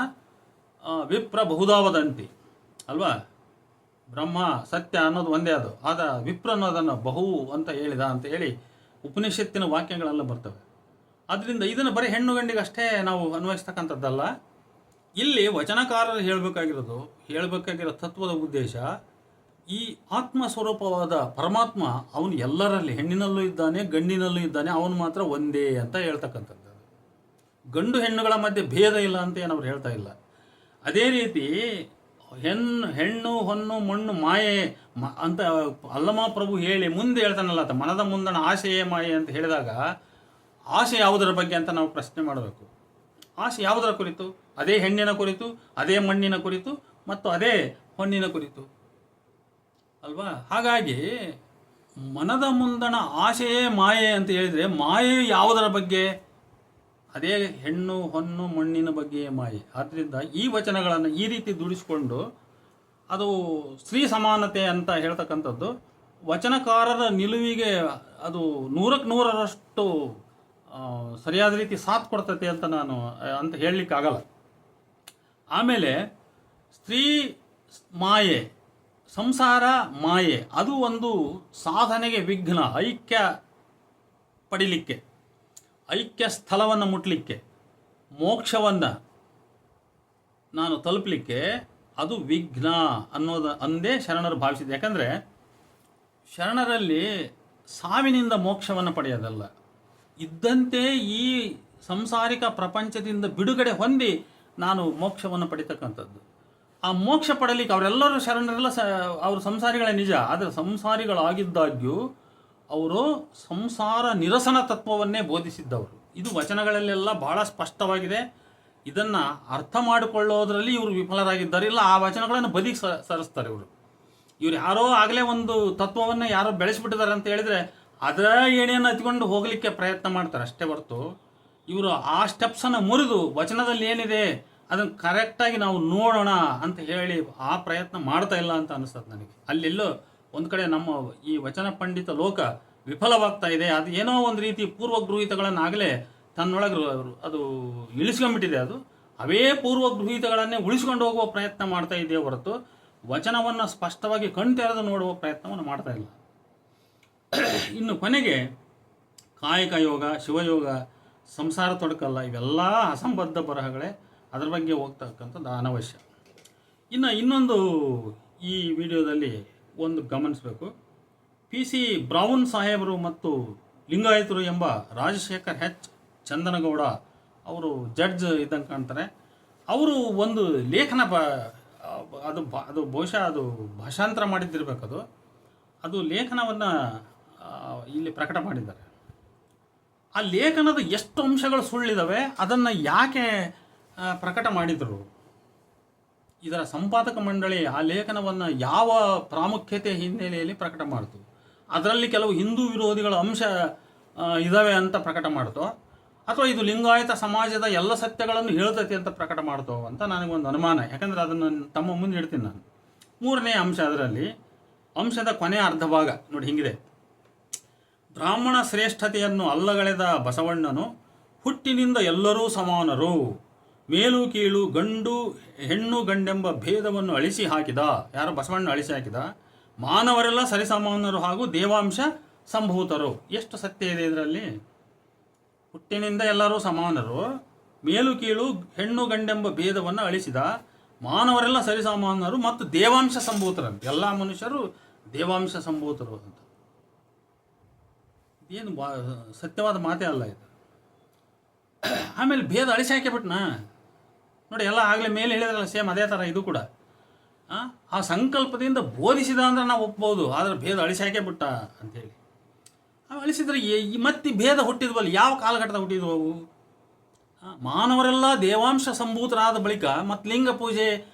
ವಿಪ್ರ ಬಹುಧಾವದಂತಿ ಅಲ್ವಾ? ಬ್ರಹ್ಮ ಸತ್ಯ ಅನ್ನೋದು ಒಂದೇ, ಆದ ವಿಪ್ರ ಅನ್ನೋದನ್ನು ಬಹು ಅಂತ ಹೇಳಿದ ಅಂತ ಹೇಳಿ ಉಪನಿಷತ್ತಿನ ವಾಕ್ಯಗಳೆಲ್ಲ ಬರ್ತವೆ. ಆದ್ದರಿಂದ ಇದನ್ನು ಬರೀ ಹೆಣ್ಣು ಗಂಡಿಗೆ ಅಷ್ಟೇ ನಾವು ಅನ್ವಯಿಸ್ತಕ್ಕಂಥದ್ದಲ್ಲ. ಇಲ್ಲಿ ವಚನಕಾರರು ಹೇಳಬೇಕಾಗಿರೋ ತತ್ವದ ಉದ್ದೇಶ, ಈ ಆತ್ಮ ಸ್ವರೂಪವಾದ ಪರಮಾತ್ಮ ಅವನು ಎಲ್ಲರಲ್ಲಿ, ಹೆಣ್ಣಿನಲ್ಲೂ ಇದ್ದಾನೆ, ಗಂಡಿನಲ್ಲೂ ಇದ್ದಾನೆ, ಅವನು ಮಾತ್ರ ಒಂದೇ ಅಂತ ಹೇಳ್ತಕ್ಕಂಥದ್ದು. ಗಂಡು ಹೆಣ್ಣುಗಳ ಮಧ್ಯೆ ಭೇದ ಇಲ್ಲ ಅಂತ ಏನವ್ರು ಹೇಳ್ತಾ ಇಲ್ಲ. ಅದೇ ರೀತಿ ಹೆಣ್ಣು ಹೊನ್ನು ಮಣ್ಣು ಮಾಯೆ ಅಂತ ಅಲ್ಲಮ ಪ್ರಭು ಹೇಳಿ ಮುಂದೆ ಹೇಳ್ತಾನಲ್ಲ, ಮನದ ಮುಂದಣ ಆಸೆಯೇ ಮಾಯೆ ಅಂತ ಹೇಳಿದಾಗ ಆಸೆ ಯಾವುದರ ಬಗ್ಗೆ ಅಂತ ನಾವು ಪ್ರಶ್ನೆ ಮಾಡಬೇಕು. ಆಸೆ ಯಾವುದರ ಕುರಿತು? ಅದೇ ಹೆಣ್ಣಿನ ಕುರಿತು, ಅದೇ ಮಣ್ಣಿನ ಕುರಿತು ಮತ್ತು ಅದೇ ಹೊನ್ನಿನ ಕುರಿತು ಅಲ್ವಾ. ಹಾಗಾಗಿ ಮನದ ಮುಂದಣ ಆಶೆಯೇ ಮಾಯೆ ಅಂತ ಹೇಳಿದರೆ, ಮಾಯೆ ಯಾವುದರ ಬಗ್ಗೆ? ಅದೇ ಹೆಣ್ಣು ಹೊನ್ನು ಮಣ್ಣಿನ ಬಗ್ಗೆ ಮಾಯೆ. ಆದ್ದರಿಂದ ಈ ವಚನಗಳನ್ನು ಈ ರೀತಿ ದುಡಿಸಿಕೊಂಡು ಅದು ಸ್ತ್ರೀ ಸಮಾನತೆ ಅಂತ ಹೇಳ್ತಕ್ಕಂಥದ್ದು ವಚನಕಾರರ ನಿಲುವಿಗೆ ಅದು 100% ಸರಿಯಾದ ರೀತಿ ಸಾಥ್ ಕೊಡ್ತತೆ ಅಂತ ನಾನು ಹೇಳಲಿಕ್ಕಾಗಲ್ಲ. ಆಮೇಲೆ ಸ್ತ್ರೀ ಮಾಯೆ, ಸಂಸಾರ ಮಾಯೆ, ಅದು ಒಂದು ಸಾಧನೆಗೆ ವಿಘ್ನ. ಐಕ್ಯ ಪಡಿಲಿಕ್ಕೆ, ಐಕ್ಯ ಸ್ಥಳವನ್ನು ಮುಟ್ಟಲಿಕ್ಕೆ, ಮೋಕ್ಷವನ್ನು ನಾನು ತಲುಪಲಿಕ್ಕೆ ಅದು ವಿಘ್ನ ಅಂದೇ ಶರಣರು ಭಾವಿಸಿದೆ. ಯಾಕಂದರೆ ಶರಣರಲ್ಲಿ ಸಾವಿನಿಂದ ಮೋಕ್ಷವನ್ನು ಪಡೆಯೋದಲ್ಲ, ಇದ್ದಂತೆ ಈ ಸಂಸಾರಿಕ ಪ್ರಪಂಚದಿಂದ ಬಿಡುಗಡೆ ಹೊಂದಿ ನಾನು ಮೋಕ್ಷವನ್ನು ಪಡಿತಕ್ಕಂಥದ್ದು. ಆ ಮೋಕ್ಷ ಪಡಲಿಕ್ಕೆ ಅವರೆಲ್ಲರೂ ಶರಣರೆಲ್ಲ ಅವರು ಸಂಸಾರಿಗಳೇ ನಿಜ, ಆದರೆ ಸಂಸಾರಿಗಳಾಗಿದ್ದಾಗ್ಯೂ ಅವರು ಸಂಸಾರ ನಿರಸನ ತತ್ವವನ್ನೇ ಬೋಧಿಸಿದ್ದವರು. ಇದು ವಚನಗಳಲ್ಲೆಲ್ಲ ಬಹಳ ಸ್ಪಷ್ಟವಾಗಿದೆ. ಇದನ್ನು ಅರ್ಥ ಮಾಡಿಕೊಳ್ಳೋದ್ರಲ್ಲಿ ಇವರು ವಿಫಲರಾಗಿದ್ದಾರೆ. ಇಲ್ಲ, ಆ ವಚನಗಳನ್ನು ಬದಿಗೆ ಸರಿಸ್ತಾರೆ ಇವರು ಯಾರೋ ಆಗಲೇ ಒಂದು ತತ್ವವನ್ನು ಯಾರೋ ಬೆಳೆಸಿಬಿಟ್ಟಿದ್ದಾರೆ ಅಂತ ಹೇಳಿದರೆ ಅದರ ಏಣಿಯನ್ನು ಹತ್ಕೊಂಡು ಹೋಗಲಿಕ್ಕೆ ಪ್ರಯತ್ನ ಮಾಡ್ತಾರೆ ಅಷ್ಟೇ ಹೊರತು ಇವರು ಆ ಸ್ಟೆಪ್ಸನ್ನು ಮುರಿದು ವಚನದಲ್ಲಿ ಏನಿದೆ ಅದನ್ನು ಕರೆಕ್ಟಾಗಿ ನಾವು ನೋಡೋಣ ಅಂತ ಹೇಳಿ ಆ ಪ್ರಯತ್ನ ಮಾಡ್ತಾ ಇಲ್ಲ ಅಂತ ಅನಿಸ್ತದೆ ನನಗೆ. ಅಲ್ಲೆಲ್ಲೋ ಒಂದು ಕಡೆ ನಮ್ಮ ಈ ವಚನ ಪಂಡಿತ ಲೋಕ ವಿಫಲವಾಗ್ತಾ ಇದೆ. ಅದು ಏನೋ ಒಂದು ರೀತಿ ಪೂರ್ವಗೃಹೀತಗಳನ್ನಾಗಲೇ ತನ್ನೊಳಗೆ ಅದು ಇಳಿಸ್ಕೊಂಡ್ಬಿಟ್ಟಿದೆ. ಅದು ಅವೇ ಪೂರ್ವಗೃಹೀತಗಳನ್ನೇ ಉಳಿಸ್ಕೊಂಡು ಹೋಗುವ ಪ್ರಯತ್ನ ಮಾಡ್ತಾ ಇದೆಯೇ ಹೊರತು ವಚನವನ್ನು ಸ್ಪಷ್ಟವಾಗಿ ಕಣ್ತೆರೆದು ನೋಡುವ ಪ್ರಯತ್ನವನ್ನು ಮಾಡ್ತಾ ಇಲ್ಲ. ಇನ್ನು ಕೊನೆಗೆ ಕಾಯಕ ಯೋಗ, ಶಿವಯೋಗ, ಸಂಸಾರ ತೊಡಕಲ್ಲ, ಇವೆಲ್ಲ ಅಸಂಬದ್ಧ ಬರಹಗಳೇ. ಅದರ ಬಗ್ಗೆ ಹೋಗ್ತಕ್ಕಂಥದ್ದು ಅನವಶ್ಯ. ಇನ್ನೊಂದು ಈ ವಿಡಿಯೋದಲ್ಲಿ ಒಂದು ಗಮನಿಸಬೇಕು. PC ಬ್ರೌನ್ ಸಾಹೇಬರು ಮತ್ತು ಲಿಂಗಾಯತರು ಎಂಬ ರಾಜಶೇಖರ್ H ಚಂದನಗೌಡ ಅವರು ಜಡ್ಜ್ ಇದ್ದಂಗೆ ಕಾಣ್ತಾರೆ. ಅವರು ಒಂದು ಲೇಖನ ಅದು ಬಹುಶಃ ಅದು ಭಾಷಾಂತರ ಮಾಡಿದ್ದಿರಬೇಕದು. ಅದು ಲೇಖನವನ್ನು ಇಲ್ಲಿ ಪ್ರಕಟ ಮಾಡಿದ್ದಾರೆ. ಆ ಲೇಖನದ ಎಷ್ಟು ಅಂಶಗಳು ಸುಳ್ಳಿದ್ದಾವೆ, ಅದನ್ನು ಯಾಕೆ ಪ್ರಕಟ ಮಾಡಿದರು? ಇದರ ಸಂಪಾದಕ ಮಂಡಳಿ ಆ ಲೇಖನವನ್ನು ಯಾವ ಪ್ರಾಮುಖ್ಯತೆ ಹಿನ್ನೆಲೆಯಲ್ಲಿ ಪ್ರಕಟ ಮಾಡ್ತು? ಅದರಲ್ಲಿ ಕೆಲವು ಹಿಂದೂ ವಿರೋಧಿಗಳ ಅಂಶ ಇದ್ದಾವೆ ಅಂತ ಪ್ರಕಟ ಮಾಡ್ತೋ, ಅಥವಾ ಇದು ಲಿಂಗಾಯತ ಸಮಾಜದ ಎಲ್ಲ ಸತ್ಯಗಳನ್ನು ಹೇಳ್ತೈತಿ ಅಂತ ಪ್ರಕಟ ಮಾಡ್ತೋ ಅಂತ ನನಗೊಂದು ಅನುಮಾನ. ಯಾಕಂದರೆ ಅದನ್ನು ತಮ್ಮ ಮುಂದೆ ಇಡ್ತೀನಿ ನಾನು. 3ನೇ ಅಂಶ, ಅದರಲ್ಲಿ ಅಂಶದ ಕೊನೆಯ ಅರ್ಧ ಭಾಗ ನೋಡಿ ಹಿಂಗಿದೆ. ಬ್ರಾಹ್ಮಣ ಶ್ರೇಷ್ಠತೆಯನ್ನು ಅಲ್ಲಗಳೆದ ಬಸವಣ್ಣನು ಹುಟ್ಟಿನಿಂದ ಎಲ್ಲರೂ ಸಮಾನರು, ಮೇಲು ಕೀಳು, ಗಂಡು ಹೆಣ್ಣು ಗಂಡೆಂಬ ಭೇದವನ್ನು ಅಳಿಸಿ ಹಾಕಿದ. ಯಾರು? ಬಸವಣ್ಣ ಅಳಿಸಿ ಹಾಕಿದ. ಮಾನವರೆಲ್ಲ ಸರಿಸಮಾನರು ಹಾಗೂ ದೇವಾಂಶ ಸಂಭೂತರು. ಎಷ್ಟು ಸತ್ಯ ಇದೆ ಇದರಲ್ಲಿ. ಹುಟ್ಟಿನಿಂದ ಎಲ್ಲರೂ ಸಮಾನರು, ಮೇಲು ಕೀಳು, ಹೆಣ್ಣು ಗಂಡೆಂಬ ಭೇದವನ್ನು ಅಳಿಸಿದ, ಮಾನವರೆಲ್ಲ ಸರಿಸಮಾನರು ಮತ್ತು ದೇವಾಂಶ ಸಂಭೂತರು. ಎಲ್ಲ ಮನುಷ್ಯರು ದೇವಾಂಶ ಸಂಭೂತರು ಅಂತ. ಏನು ಸತ್ಯವಾದ ಮಾತೇ ಅಲ್ಲ ಇದು. ಆಮೇಲೆ ಭೇದ ಅಳಿಸಿ ಹಾಕಿಬಿಟ್ನಾ ನೋಡಿ. ಎಲ್ಲ ಆಗಲೇ ಮೇಲೆ ಹೇಳಿದ್ರಲ್ಲ, ಸೇಮ್ ಅದೇ ಥರ ಇದು ಕೂಡ. ಆ ಸಂಕಲ್ಪದಿಂದ ಬೋಧಿಸಿದ ಅಂದ್ರೆ ನಾವು ಒಪ್ಬೋದು, ಆದರೆ ಭೇದ ಅಳಿಸಿ ಹಾಕೇ ಬಿಟ್ಟ ಅಂಥೇಳಿ. ಅಳಿಸಿದ್ರೆ ಮತ್ತೆ ಭೇದ ಹುಟ್ಟಿದ್ವಲ್ಲ, ಯಾವ ಕಾಲಘಟ್ಟದಾಗ ಹುಟ್ಟಿದ್ವು ಅವು? ಮಾನವರೆಲ್ಲ ದೇವಾಂಶ ಸಂಭೂತರಾದ ಬಳಿಕ ಮತ್ತು ಲಿಂಗ ಪೂಜೆ,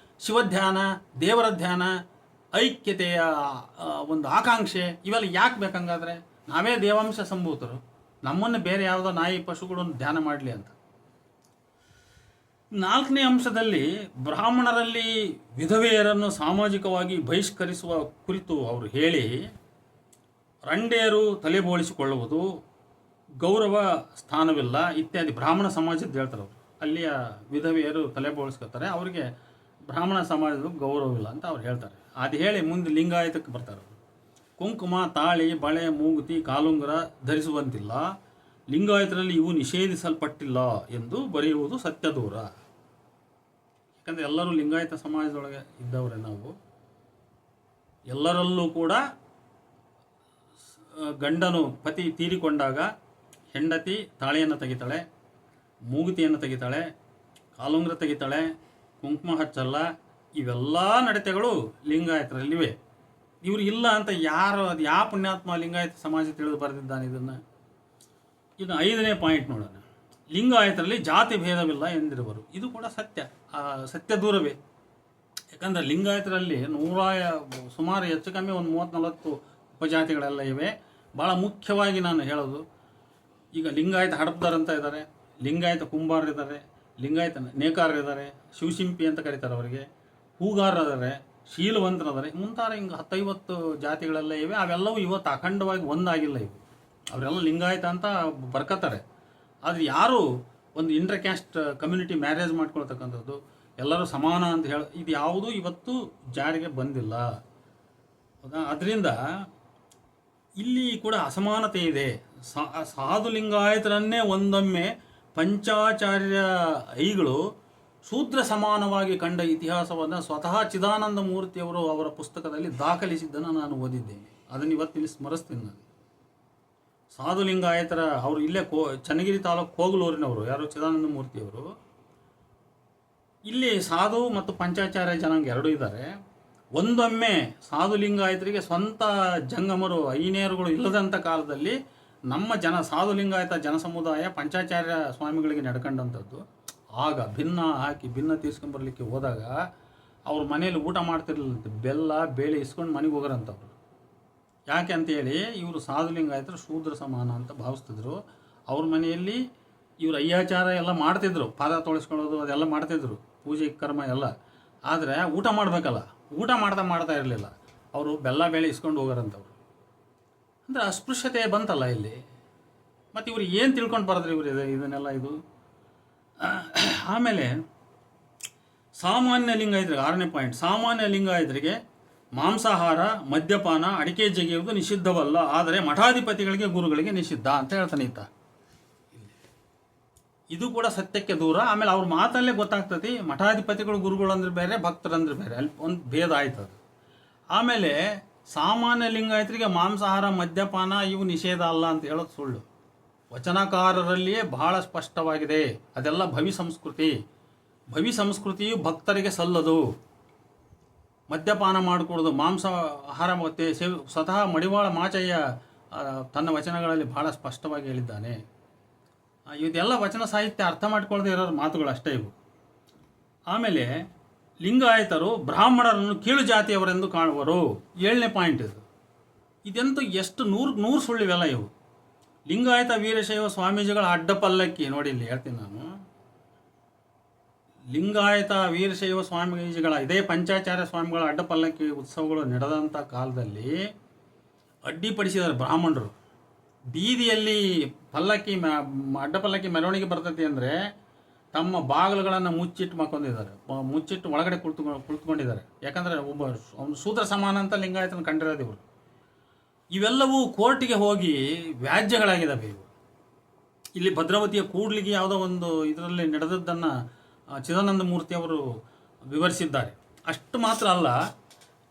ಶಿವಧ್ಯಾನ, ದೇವರ ಧ್ಯಾನ, ಐಕ್ಯತೆಯ ಒಂದು ಆಕಾಂಕ್ಷೆ ಇವೆಲ್ಲ ಯಾಕೆ ಬೇಕಂಗಾದ್ರೆ? ನಾವೇ ದೇವಾಂಶ ಸಂಭೂತರು, ನಮ್ಮನ್ನು ಬೇರೆ ಯಾವುದೋ ನಾಯಿ ಪಶುಗಳನ್ನು ಧ್ಯಾನ ಮಾಡಲಿ ಅಂತ. 4ನೇ ಅಂಶದಲ್ಲಿ ಬ್ರಾಹ್ಮಣರಲ್ಲಿ ವಿಧವೆಯರನ್ನು ಸಾಮಾಜಿಕವಾಗಿ ಬಹಿಷ್ಕರಿಸುವ ಕುರಿತು ಅವರು ಹೇಳಿ, ರಂಡೆಯರು ತಲೆಬೋಳಿಸಿಕೊಳ್ಳುವುದು, ಗೌರವ ಸ್ಥಾನವಿಲ್ಲ ಇತ್ಯಾದಿ ಬ್ರಾಹ್ಮಣ ಸಮಾಜದ ಹೇಳ್ತಾರೆ ಅವರು. ಅಲ್ಲಿಯ ವಿಧವೆಯರು ತಲೆಬೋಳಿಸ್ಕೊತಾರೆ, ಅವರಿಗೆ ಬ್ರಾಹ್ಮಣ ಸಮಾಜದ ಗೌರವವಿಲ್ಲ ಅಂತ ಅವ್ರು ಹೇಳ್ತಾರೆ. ಅದು ಹೇಳಿ ಮುಂದೆ ಲಿಂಗಾಯತಕ್ಕೆ ಬರ್ತಾರೆ. ಕುಂಕುಮ, ತಾಳಿ, ಬಳೆ, ಮೂಗುತಿ, ಕಾಲುಂಗುರ ಧರಿಸುವಂತಿಲ್ಲ, ಲಿಂಗಾಯತರಲ್ಲಿ ಇವು ನಿಷೇಧಿಸಲ್ಪಟ್ಟಿಲ್ಲ ಎಂದು ಬರೆಯುವುದು ಸತ್ಯ ದೂರ. ಯಾಕಂದರೆ ಎಲ್ಲರೂ ಲಿಂಗಾಯತ ಸಮಾಜದೊಳಗೆ ಇದ್ದವರೇ ನಾವು. ಎಲ್ಲರಲ್ಲೂ ಕೂಡ ಗಂಡನು ಪತಿ ತೀರಿಕೊಂಡಾಗ ಹೆಂಡತಿ ತಾಳಿಯನ್ನು ತೆಗಿತಾಳೆ, ಮೂಗುತಿಯನ್ನು ತೆಗಿತಾಳೆ, ಕಾಲುಂಗುರ ತೆಗಿತಾಳೆ, ಕುಂಕುಮ ಹಚ್ಚಲ್ಲ. ಇವೆಲ್ಲ ನಡತೆಗಳು ಲಿಂಗಾಯತರಲ್ಲಿವೆ. ಇವರು ಇಲ್ಲ ಅಂತ ಯಾರು, ಅದು ಯಾವ ಪುಣ್ಯಾತ್ಮ ಲಿಂಗಾಯತ ಸಮಾಜ ತಿಳಿದು ಬರೆದಿದ್ದಾನೆ ಇದನ್ನು? ಇನ್ನು 5ನೇ ಪಾಯಿಂಟ್ ನೋಡೋಣ. ಲಿಂಗಾಯತರಲ್ಲಿ ಜಾತಿ ಭೇದವಿಲ್ಲ ಎಂದಿರುವರು. ಇದು ಕೂಡ ಸತ್ಯ, ಸತ್ಯ ದೂರವೇ. ಯಾಕಂದರೆ ಲಿಂಗಾಯತರಲ್ಲಿ ಸುಮಾರು ಹೆಚ್ಚು ಕಮ್ಮಿ ಒಂದು 30-40 ಉಪಜಾತಿಗಳೆಲ್ಲ ಇವೆ. ಭಾಳ ಮುಖ್ಯವಾಗಿ ನಾನು ಹೇಳೋದು, ಈಗ ಲಿಂಗಾಯತ ಹಡಪ್ದಾರ್ ಅಂತ ಇದ್ದಾರೆ, ಲಿಂಗಾಯತ ಕುಂಬಾರರಿದ್ದಾರೆ, ಲಿಂಗಾಯತ ನೇಕಾರರಿದ್ದಾರೆ, ಶಿವಶಿಂಪಿ ಅಂತ ಕರೀತಾರೆ ಅವರಿಗೆ, ಹೂಗಾರರಿದ್ದಾರೆ, ಶೀಲವಂತರಿದ್ದಾರೆ, ಮುಂತಾದ ಹಿಂಗೆ 10-50 ಜಾತಿಗಳೆಲ್ಲ ಇವೆ. ಅವೆಲ್ಲವೂ ಇವತ್ತು ಅಖಂಡವಾಗಿ ಒಂದಾಗಿಲ್ಲ. ಇವು ಅವರೆಲ್ಲ ಲಿಂಗಾಯತ ಅಂತ ಬರ್ಕತ್ತಾರೆ. ಆದರೆ ಯಾರು ಒಂದು ಇಂಟರ್ ಕ್ಯಾಸ್ಟ್ ಕಮ್ಯುನಿಟಿ ಮ್ಯಾರೇಜ್ ಮಾಡ್ಕೊಳ್ತಕ್ಕಂಥದ್ದು, ಎಲ್ಲರೂ ಸಮಾನ ಅಂತ ಇದು ಯಾವುದೂ ಇವತ್ತು ಜಾರಿಗೆ ಬಂದಿಲ್ಲ. ಹೌದಾ? ಅದರಿಂದ ಇಲ್ಲಿ ಕೂಡ ಅಸಮಾನತೆ ಇದೆ. ಸಾಧು ಲಿಂಗಾಯತರನ್ನೇ ಒಂದೊಮ್ಮೆ ಪಂಚಾಚಾರ್ಯ ಐಗಳು ಶೂದ್ರ ಸಮಾನವಾಗಿ ಕಂಡ ಇತಿಹಾಸವನ್ನು ಸ್ವತಃ ಚಿದಾನಂದ ಮೂರ್ತಿಯವರು ಅವರ ಪುಸ್ತಕದಲ್ಲಿ ದಾಖಲಿಸಿದ್ದನ್ನು ನಾನು ಓದಿದ್ದೇನೆ. ಅದನ್ನು ಇವತ್ತಿಲ್ಲಿ ಸ್ಮರಿಸ್ತೀನಿ ನಾನು. ಸಾಧು ಲಿಂಗಾಯತರ ಅವರು ಇಲ್ಲೇ ಚನ್ನಗಿರಿ ತಾಲೂಕು ಕೋಗಲೂರಿನವರು, ಯಾರು ಚಿದಾನಂದ ಮೂರ್ತಿಯವರು. ಇಲ್ಲಿ ಸಾಧು ಮತ್ತು ಪಂಚಾಚಾರ್ಯ ಜನಾಂಗ ಎರಡೂ ಇದ್ದಾರೆ. ಒಂದೊಮ್ಮೆ ಸಾಧು ಲಿಂಗಾಯತರಿಗೆ ಸ್ವಂತ ಜಂಗಮರು ಐನೇರುಗಳು ಇಲ್ಲದಂಥ ಕಾಲದಲ್ಲಿ ನಮ್ಮ ಸಾಧು ಲಿಂಗಾಯತ ಜನಸಮುದಾಯ ಪಂಚಾಚಾರ್ಯ ಸ್ವಾಮಿಗಳಿಗೆ ನಡ್ಕೊಂಡಂಥದ್ದು. ಆಗ ಭಿನ್ನ ತೀರ್ಸ್ಕೊಂಬರ್ಲಿಕ್ಕೆ ಹೋದಾಗ ಅವ್ರ ಮನೇಲಿ ಊಟ ಮಾಡ್ತಿರ್ಲಿಲ್ಲ, ಬೆಲ್ಲ ಬೇಳೆ ಇಸ್ಕೊಂಡು ಮನೆಗೆ ಹೋಗೋರಂಥವ್ರು. ಯಾಕೆ ಅಂತೇಳಿ ಇವರು ಸಾಧು ಲಿಂಗಾಯತರು ಶೂದ್ರ ಸಮಾನ ಅಂತ ಭಾವಿಸ್ತಿದ್ರು. ಅವ್ರ ಮನೆಯಲ್ಲಿ ಇವರು ಅಯ್ಯಾಚಾರ ಎಲ್ಲ ಮಾಡ್ತಿದ್ರು, ಪಾದ ತೊಳೆಸ್ಕೊಳ್ಳೋದು ಅದೆಲ್ಲ ಮಾಡ್ತಿದ್ರು, ಪೂಜೆ ಕರ್ಮ ಎಲ್ಲ. ಆದರೆ ಊಟ ಮಾಡಬೇಕಲ್ಲ, ಊಟ ಮಾಡ್ತಾ ಇರಲಿಲ್ಲ. ಅವರು ಬೆಲ್ಲ ಬೇಳೆ ಇಸ್ಕೊಂಡು ಹೋಗೋರಂಥವ್ರು. ಅಂದರೆ ಅಸ್ಪೃಶ್ಯತೆ ಬಂತಲ್ಲ ಇಲ್ಲಿ. ಮತ್ತು ಇವ್ರು ಏನು ತಿಳ್ಕೊಂಡು ಬರೋದ್ರಿ ಇವರು ಇದನ್ನೆಲ್ಲ ಇದು. ಆಮೇಲೆ ಸಾಮಾನ್ಯ ಲಿಂಗಾಯತರಿಗೆ 6ನೇ ಪಾಯಿಂಟ್, ಸಾಮಾನ್ಯ ಲಿಂಗಾಯತರಿಗೆ ಮಾಂಸಾಹಾರ, ಮದ್ಯಪಾನ, ಅಡಿಕೆ ಜಗಿಯುವುದು ನಿಷಿದ್ಧವಲ್ಲ, ಆದರೆ ಮಠಾಧಿಪತಿಗಳಿಗೆ ಗುರುಗಳಿಗೆ ನಿಷಿದ್ಧ ಅಂತ ಹೇಳ್ತಾನೆ ಈತ. ಇದು ಕೂಡ ಸತ್ಯಕ್ಕೆ ದೂರ. ಆಮೇಲೆ ಅವ್ರ ಮಾತಲ್ಲೇ ಗೊತ್ತಾಗ್ತದೆ ಮಠಾಧಿಪತಿಗಳು ಗುರುಗಳು ಅಂದ್ರೆ ಬೇರೆ, ಭಕ್ತರಂದ್ರೆ ಬೇರೆ, ಅಲ್ಲಿ ಒಂದು ಭೇದ ಆಯ್ತದೆ. ಆಮೇಲೆ ಸಾಮಾನ್ಯ ಲಿಂಗಾಯತರಿಗೆ ಮಾಂಸಾಹಾರ, ಮದ್ಯಪಾನ ಇವು ನಿಷೇಧ ಅಲ್ಲ ಅಂತ ಹೇಳೋದು ಸುಳ್ಳು. ವಚನಕಾರರಲ್ಲಿಯೇ ಬಹಳ ಸ್ಪಷ್ಟವಾಗಿದೆ. ಅದೆಲ್ಲ ಭವಿ ಸಂಸ್ಕೃತಿಯು ಭಕ್ತರಿಗೆ ಸಲ್ಲದು. ಮದ್ಯಪಾನ ಮಾಡಿಕೊಡೋದು, ಮಾಂಸಾಹಾರ ಮತ್ತೆ ಸ್ವತಃ ಮಡಿವಾಳ ಮಾಚಯ್ಯ ತನ್ನ ವಚನಗಳಲ್ಲಿ ಬಹಳ ಸ್ಪಷ್ಟವಾಗಿ ಹೇಳಿದ್ದಾನೆ. ಇದೆಲ್ಲ ವಚನ ಸಾಹಿತ್ಯ ಅರ್ಥ ಮಾಡ್ಕೊಳ್ಳದೆ ಇರೋರು ಮಾತುಗಳು ಅಷ್ಟೇ ಇವು. ಆಮೇಲೆ ಲಿಂಗಾಯತರು ಬ್ರಾಹ್ಮಣರನ್ನು ಕೀಳು ಜಾತಿಯವರೆಂದು ಕಾಣುವರು. 7ನೇ ಪಾಯಿಂಟ್ ಇದು. ಇದೆಂತೂ ಎಷ್ಟು 100 ಸುಳ್ಳಿವೆಲ್ಲ ಇವು. ಲಿಂಗಾಯತ ವೀರಶೈವ ಸ್ವಾಮೀಜಿಗಳ ಅಡ್ಡಪಲ್ಲಕ್ಕಿ ನೋಡಿ, ಇಲ್ಲಿ ಹೇಳ್ತೀನಿ ನಾನು. ಲಿಂಗಾಯತ ವೀರಶೈವ ಸ್ವಾಮೀಜಿಗಳ ಇದೇ ಪಂಚಾಚಾರ್ಯ ಸ್ವಾಮಿಗಳ ಅಡ್ಡಪಲ್ಲಕ್ಕಿ ಉತ್ಸವಗಳು ನಡೆದಂಥ ಕಾಲದಲ್ಲಿ ಅಡ್ಡಿಪಡಿಸಿದ್ದಾರೆ ಬ್ರಾಹ್ಮಣರು. ಬೀದಿಯಲ್ಲಿ ಅಡ್ಡಪಲ್ಲಕ್ಕಿ ಮೆರವಣಿಗೆ ಬರ್ತೈತಿ ಅಂದರೆ ತಮ್ಮ ಬಾಗಿಲುಗಳನ್ನು ಮುಚ್ಚಿಟ್ಟು ಒಳಗಡೆ ಕುಳಿತುಕೊಂಡಿದ್ದಾರೆ. ಯಾಕಂದರೆ ಅವನು ಶೂದ್ರ ಸಮಾನ ಅಂತ ಲಿಂಗಾಯತನ ಕಂಡಿರೋದು ಇವರು. ಇವೆಲ್ಲವೂ ಕೋರ್ಟಿಗೆ ಹೋಗಿ ವ್ಯಾಜ್ಯಗಳಾಗಿದ್ದಾವೆ ಇವು. ಇಲ್ಲಿ ಭದ್ರಾವತಿಯ ಕೂಡ್ಲಿಗೆ ಯಾವುದೋ ಒಂದು ಇದರಲ್ಲಿ ನಡೆದದ್ದನ್ನು ಚಿದಾನಂದ ಮೂರ್ತಿಯವರು ವಿವರಿಸಿದ್ದಾರೆ. ಅಷ್ಟು ಮಾತ್ರ ಅಲ್ಲ,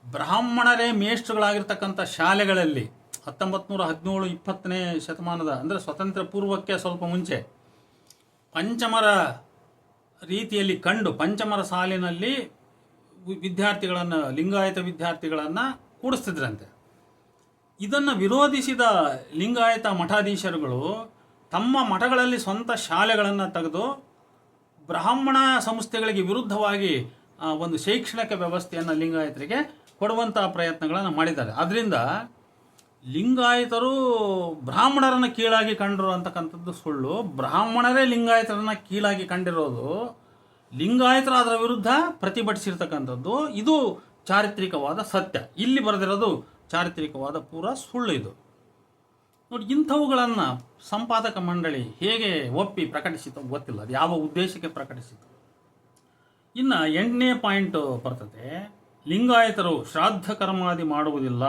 ಬ್ರಾಹ್ಮಣರೇ ಮೇಷ್ಟ್ರುಗಳಾಗಿರ್ತಕ್ಕಂಥ ಶಾಲೆಗಳಲ್ಲಿ 1917, 20ನೇ ಶತಮಾನದ ಅಂದರೆ ಸ್ವತಂತ್ರ ಪೂರ್ವಕ್ಕೆ ಸ್ವಲ್ಪ ಮುಂಚೆ ಪಂಚಮರ ರೀತಿಯಲ್ಲಿ ಕಂಡು ಪಂಚಮರ ಸಾಲಿನಲ್ಲಿ ವಿದ್ಯಾರ್ಥಿಗಳನ್ನು, ಲಿಂಗಾಯತ ವಿದ್ಯಾರ್ಥಿಗಳನ್ನು ಕೂಡಿಸ್ತಿದ್ರಂತೆ. ಇದನ್ನು ವಿರೋಧಿಸಿದ ಲಿಂಗಾಯತ ಮಠಾಧೀಶರುಗಳು ತಮ್ಮ ಮಠಗಳಲ್ಲಿ ಸ್ವಂತ ಶಾಲೆಗಳನ್ನು ತೆಗೆದು ಬ್ರಾಹ್ಮಣ ಸಂಸ್ಥೆಗಳಿಗೆ ವಿರುದ್ಧವಾಗಿ ಒಂದು ಶೈಕ್ಷಣಿಕ ವ್ಯವಸ್ಥೆಯನ್ನು ಲಿಂಗಾಯತರಿಗೆ ಕೊಡುವಂಥ ಪ್ರಯತ್ನಗಳನ್ನು ಮಾಡಿದ್ದಾರೆ. ಆದ್ದರಿಂದ ಲಿಂಗಾಯತರು ಬ್ರಾಹ್ಮಣರನ್ನು ಕೀಳಾಗಿ ಕಂಡರು ಅಂತಕ್ಕಂಥದ್ದು ಸುಳ್ಳು. ಬ್ರಾಹ್ಮಣರೇ ಲಿಂಗಾಯತರನ್ನು ಕೀಳಾಗಿ ಕಂಡಿರೋದು, ಲಿಂಗಾಯತರು ಅದರ ವಿರುದ್ಧ ಪ್ರತಿಭಟಿಸಿರ್ತಕ್ಕಂಥದ್ದು. ಇದು ಚಾರಿತ್ರಿಕವಾದ ಸತ್ಯ. ಇಲ್ಲಿ ಬರೆದಿರೋದು ಚಾರಿತ್ರಿಕವಾದ ಪೂರ ಸುಳ್ಳು ಇದು. ನೋಡಿ, ಇಂಥವುಗಳನ್ನು ಸಂಪಾದಕ ಮಂಡಳಿ ಹೇಗೆ ಒಪ್ಪಿ ಪ್ರಕಟಿಸಿತು ಗೊತ್ತಿಲ್ಲ, ಅದು ಯಾವ ಉದ್ದೇಶಕ್ಕೆ ಪ್ರಕಟಿಸಿತು. ಇನ್ನು 8ನೇ ಪಾಯಿಂಟ್ ಬರ್ತದೆ, ಲಿಂಗಾಯತರು ಶ್ರಾದ್ದ ಕರ್ಮಾದಿ ಮಾಡುವುದಿಲ್ಲ.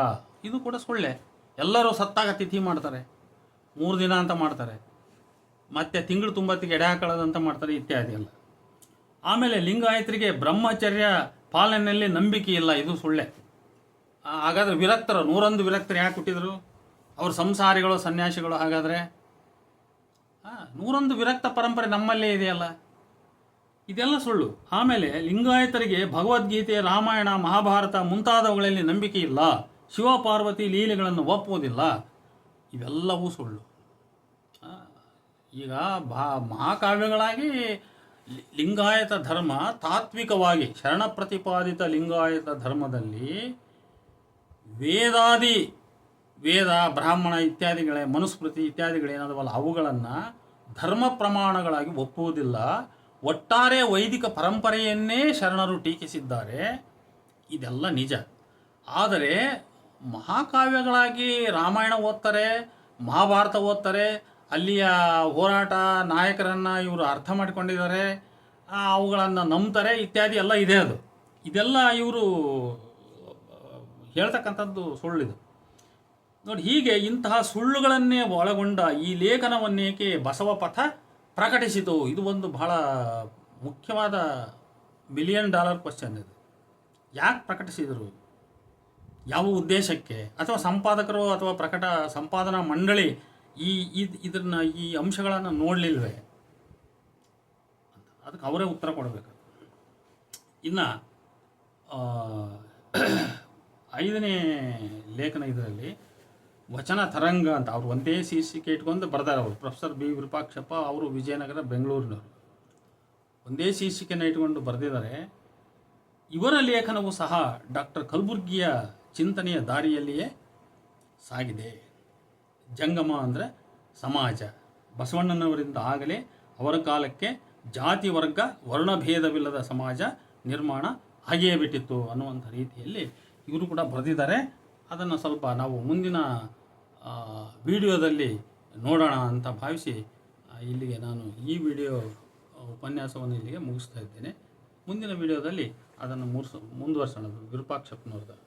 ಇದು ಕೂಡ ಸುಳ್ಳೆ. ಎಲ್ಲರೂ ಸತ್ತಾಗ ತಿಥಿ ಮಾಡ್ತಾರೆ, 3 ದಿನ ಅಂತ ಮಾಡ್ತಾರೆ, ಮತ್ತು ತಿಂಗಳು ತುಂಬತ್ತಿಗೆ ಎಡೆ ಹಾಕೊಳ್ಳೋದಂತ ಮಾಡ್ತಾರೆ, ಇತ್ಯಾದಿ ಎಲ್ಲ. ಆಮೇಲೆ ಲಿಂಗಾಯತರಿಗೆ ಬ್ರಹ್ಮಚರ್ಯ ಪಾಲನೆಯಲ್ಲಿ ನಂಬಿಕೆ ಇಲ್ಲ. ಇದು ಸುಳ್ಳೆ. ಹಾಗಾದರೆ ವಿರಕ್ತರು 101 ವಿರಕ್ತರು ಯಾಕೆ ಹುಟ್ಟಿದ್ರು? ಅವರು ಸಂಸಾರಿಗಳು, ಸನ್ಯಾಸಿಗಳು. ಹಾಗಾದರೆ 101 ವಿರಕ್ತ ಪರಂಪರೆ ನಮ್ಮಲ್ಲೇ ಇದೆಯಲ್ಲ. ಇದೆಲ್ಲ ಸುಳ್ಳು. ಆಮೇಲೆ ಲಿಂಗಾಯತರಿಗೆ ಭಗವದ್ಗೀತೆ, ರಾಮಾಯಣ, ಮಹಾಭಾರತ ಮುಂತಾದವುಗಳಲ್ಲಿ ನಂಬಿಕೆ ಇಲ್ಲ. ಶಿವ ಪಾರ್ವತಿ ಲೀಲೆಗಳನ್ನು ಒಪ್ಪುವುದಿಲ್ಲ. ಇವೆಲ್ಲವೂ ಸುಳ್ಳು. ಈಗ ಮಹಾಕಾವ್ಯಗಳಾಗಿ ಲಿಂಗಾಯತ ಧರ್ಮ ತಾತ್ವಿಕವಾಗಿ ಶರಣ ಪ್ರತಿಪಾದಿತ ಲಿಂಗಾಯತ ಧರ್ಮದಲ್ಲಿ ವೇದ ಬ್ರಾಹ್ಮಣ ಇತ್ಯಾದಿಗಳೇ ಮನುಸ್ಮೃತಿ ಇತ್ಯಾದಿಗಳೇನಾದವಲ್ಲ ಅವುಗಳನ್ನು ಧರ್ಮ ಪ್ರಮಾಣಗಳಾಗಿ ಒಪ್ಪುವುದಿಲ್ಲ. ಒಟ್ಟಾರೆ ವೈದಿಕ ಪರಂಪರೆಯನ್ನೇ ಶರಣರು ಟೀಕಿಸಿದ್ದಾರೆ. ಇದೆಲ್ಲ ನಿಜ. ಆದರೆ ಮಹಾಕಾವ್ಯಗಳಾಗಿ ರಾಮಾಯಣ ಓದ್ತಾರೆ, ಮಹಾಭಾರತ ಓದ್ತಾರೆ, ಅಲ್ಲಿಯ ಹೋರಾಟ ನಾಯಕರನ್ನು ಇವರು ಅರ್ಥ ಮಾಡಿಕೊಂಡಿದ್ದಾರೆ, ಅವುಗಳನ್ನು ನಂಬ್ತಾರೆ ಇತ್ಯಾದಿ ಎಲ್ಲ ಇದೆ. ಇದೆಲ್ಲ ಇವರು ಹೇಳ್ತಕ್ಕಂಥದ್ದು ಸುಳ್ಳಿದು ನೋಡಿ. ಹೀಗೆ ಇಂತಹ ಸುಳ್ಳುಗಳನ್ನೇ ಒಳಗೊಂಡ ಈ ಲೇಖನವನ್ನೇಕೆ ಬಸವ ಪಥ ಪ್ರಕಟಿಸಿತು? ಇದು ಒಂದು ಬಹಳ ಮುಖ್ಯವಾದ $1 ಬಿಲಿಯನ್ ಕ್ವಶನ್. ಇದು ಯಾಕೆ ಪ್ರಕಟಿಸಿದರು, ಯಾವ ಉದ್ದೇಶಕ್ಕೆ, ಅಥವಾ ಸಂಪಾದಕರು ಅಥವಾ ಸಂಪಾದನಾ ಮಂಡಳಿ ಈ ಅಂಶಗಳನ್ನು ನೋಡಲಿಲ್ವೇ ಅಂತ ಅದಕ್ಕೆ ಅವರೇ ಉತ್ತರ ಕೊಡಬೇಕು. ಇನ್ನು 5ನೇ ಲೇಖನ ಇದರಲ್ಲಿ ವಚನ ತರಂಗ ಅಂತ ಅವರು ಒಂದೇ ಶೀರ್ಷಿಕೆ ಇಟ್ಕೊಂಡು ಬರ್ತಾರೆ. ಅವರು ಪ್ರೊಫೆಸರ್ ಬಿ ವಿರೂಪಾಕ್ಷಪ್ಪ ಅವರು ವಿಜಯನಗರ ಬೆಂಗಳೂರಿನವರು ಒಂದೇ ಶೀರ್ಷಿಕೆಯನ್ನು ಇಟ್ಕೊಂಡು ಬರೆದಿದ್ದಾರೆ. ಇವರ ಲೇಖನವು ಸಹ ಡಾಕ್ಟರ್ ಕಲಬುರ್ಗಿಯ ಚಿಂತನೆಯ ದಾರಿಯಲ್ಲಿಯೇ ಸಾಗಿದೆ. ಜಂಗಮ ಅಂದರೆ ಸಮಾಜ. ಬಸವಣ್ಣನವರಿಂದ ಆಗಲೇ ಅವರ ಕಾಲಕ್ಕೆ ಜಾತಿ ವರ್ಗ ವರ್ಣಭೇದವಿಲ್ಲದ ಸಮಾಜ ನಿರ್ಮಾಣ ಆಗಿಯೇ ಬಿಟ್ಟಿತ್ತು ಅನ್ನುವಂಥ ರೀತಿಯಲ್ಲಿ ಇವರು ಕೂಡ ಬರೆದಿದ್ದಾರೆ. ಅದನ್ನು ಸ್ವಲ್ಪ ನಾವು ಮುಂದಿನ ವಿಡಿಯೋದಲ್ಲಿ ನೋಡೋಣ ಅಂತ ಭಾವಿಸಿ ಇಲ್ಲಿಗೆ ನಾನು ಈ ವಿಡಿಯೋ ಉಪನ್ಯಾಸವನ್ನು ಇಲ್ಲಿಗೆ ಮುಗಿಸ್ತಾ ಇದ್ದೇನೆ. ಮುಂದಿನ ವಿಡಿಯೋದಲ್ಲಿ ಅದನ್ನು ಮುಂದುವರ್ಸೋಣ ವಿರೂಪಾಕ್ಷಪ್ಪನವ್ರದ್ದು.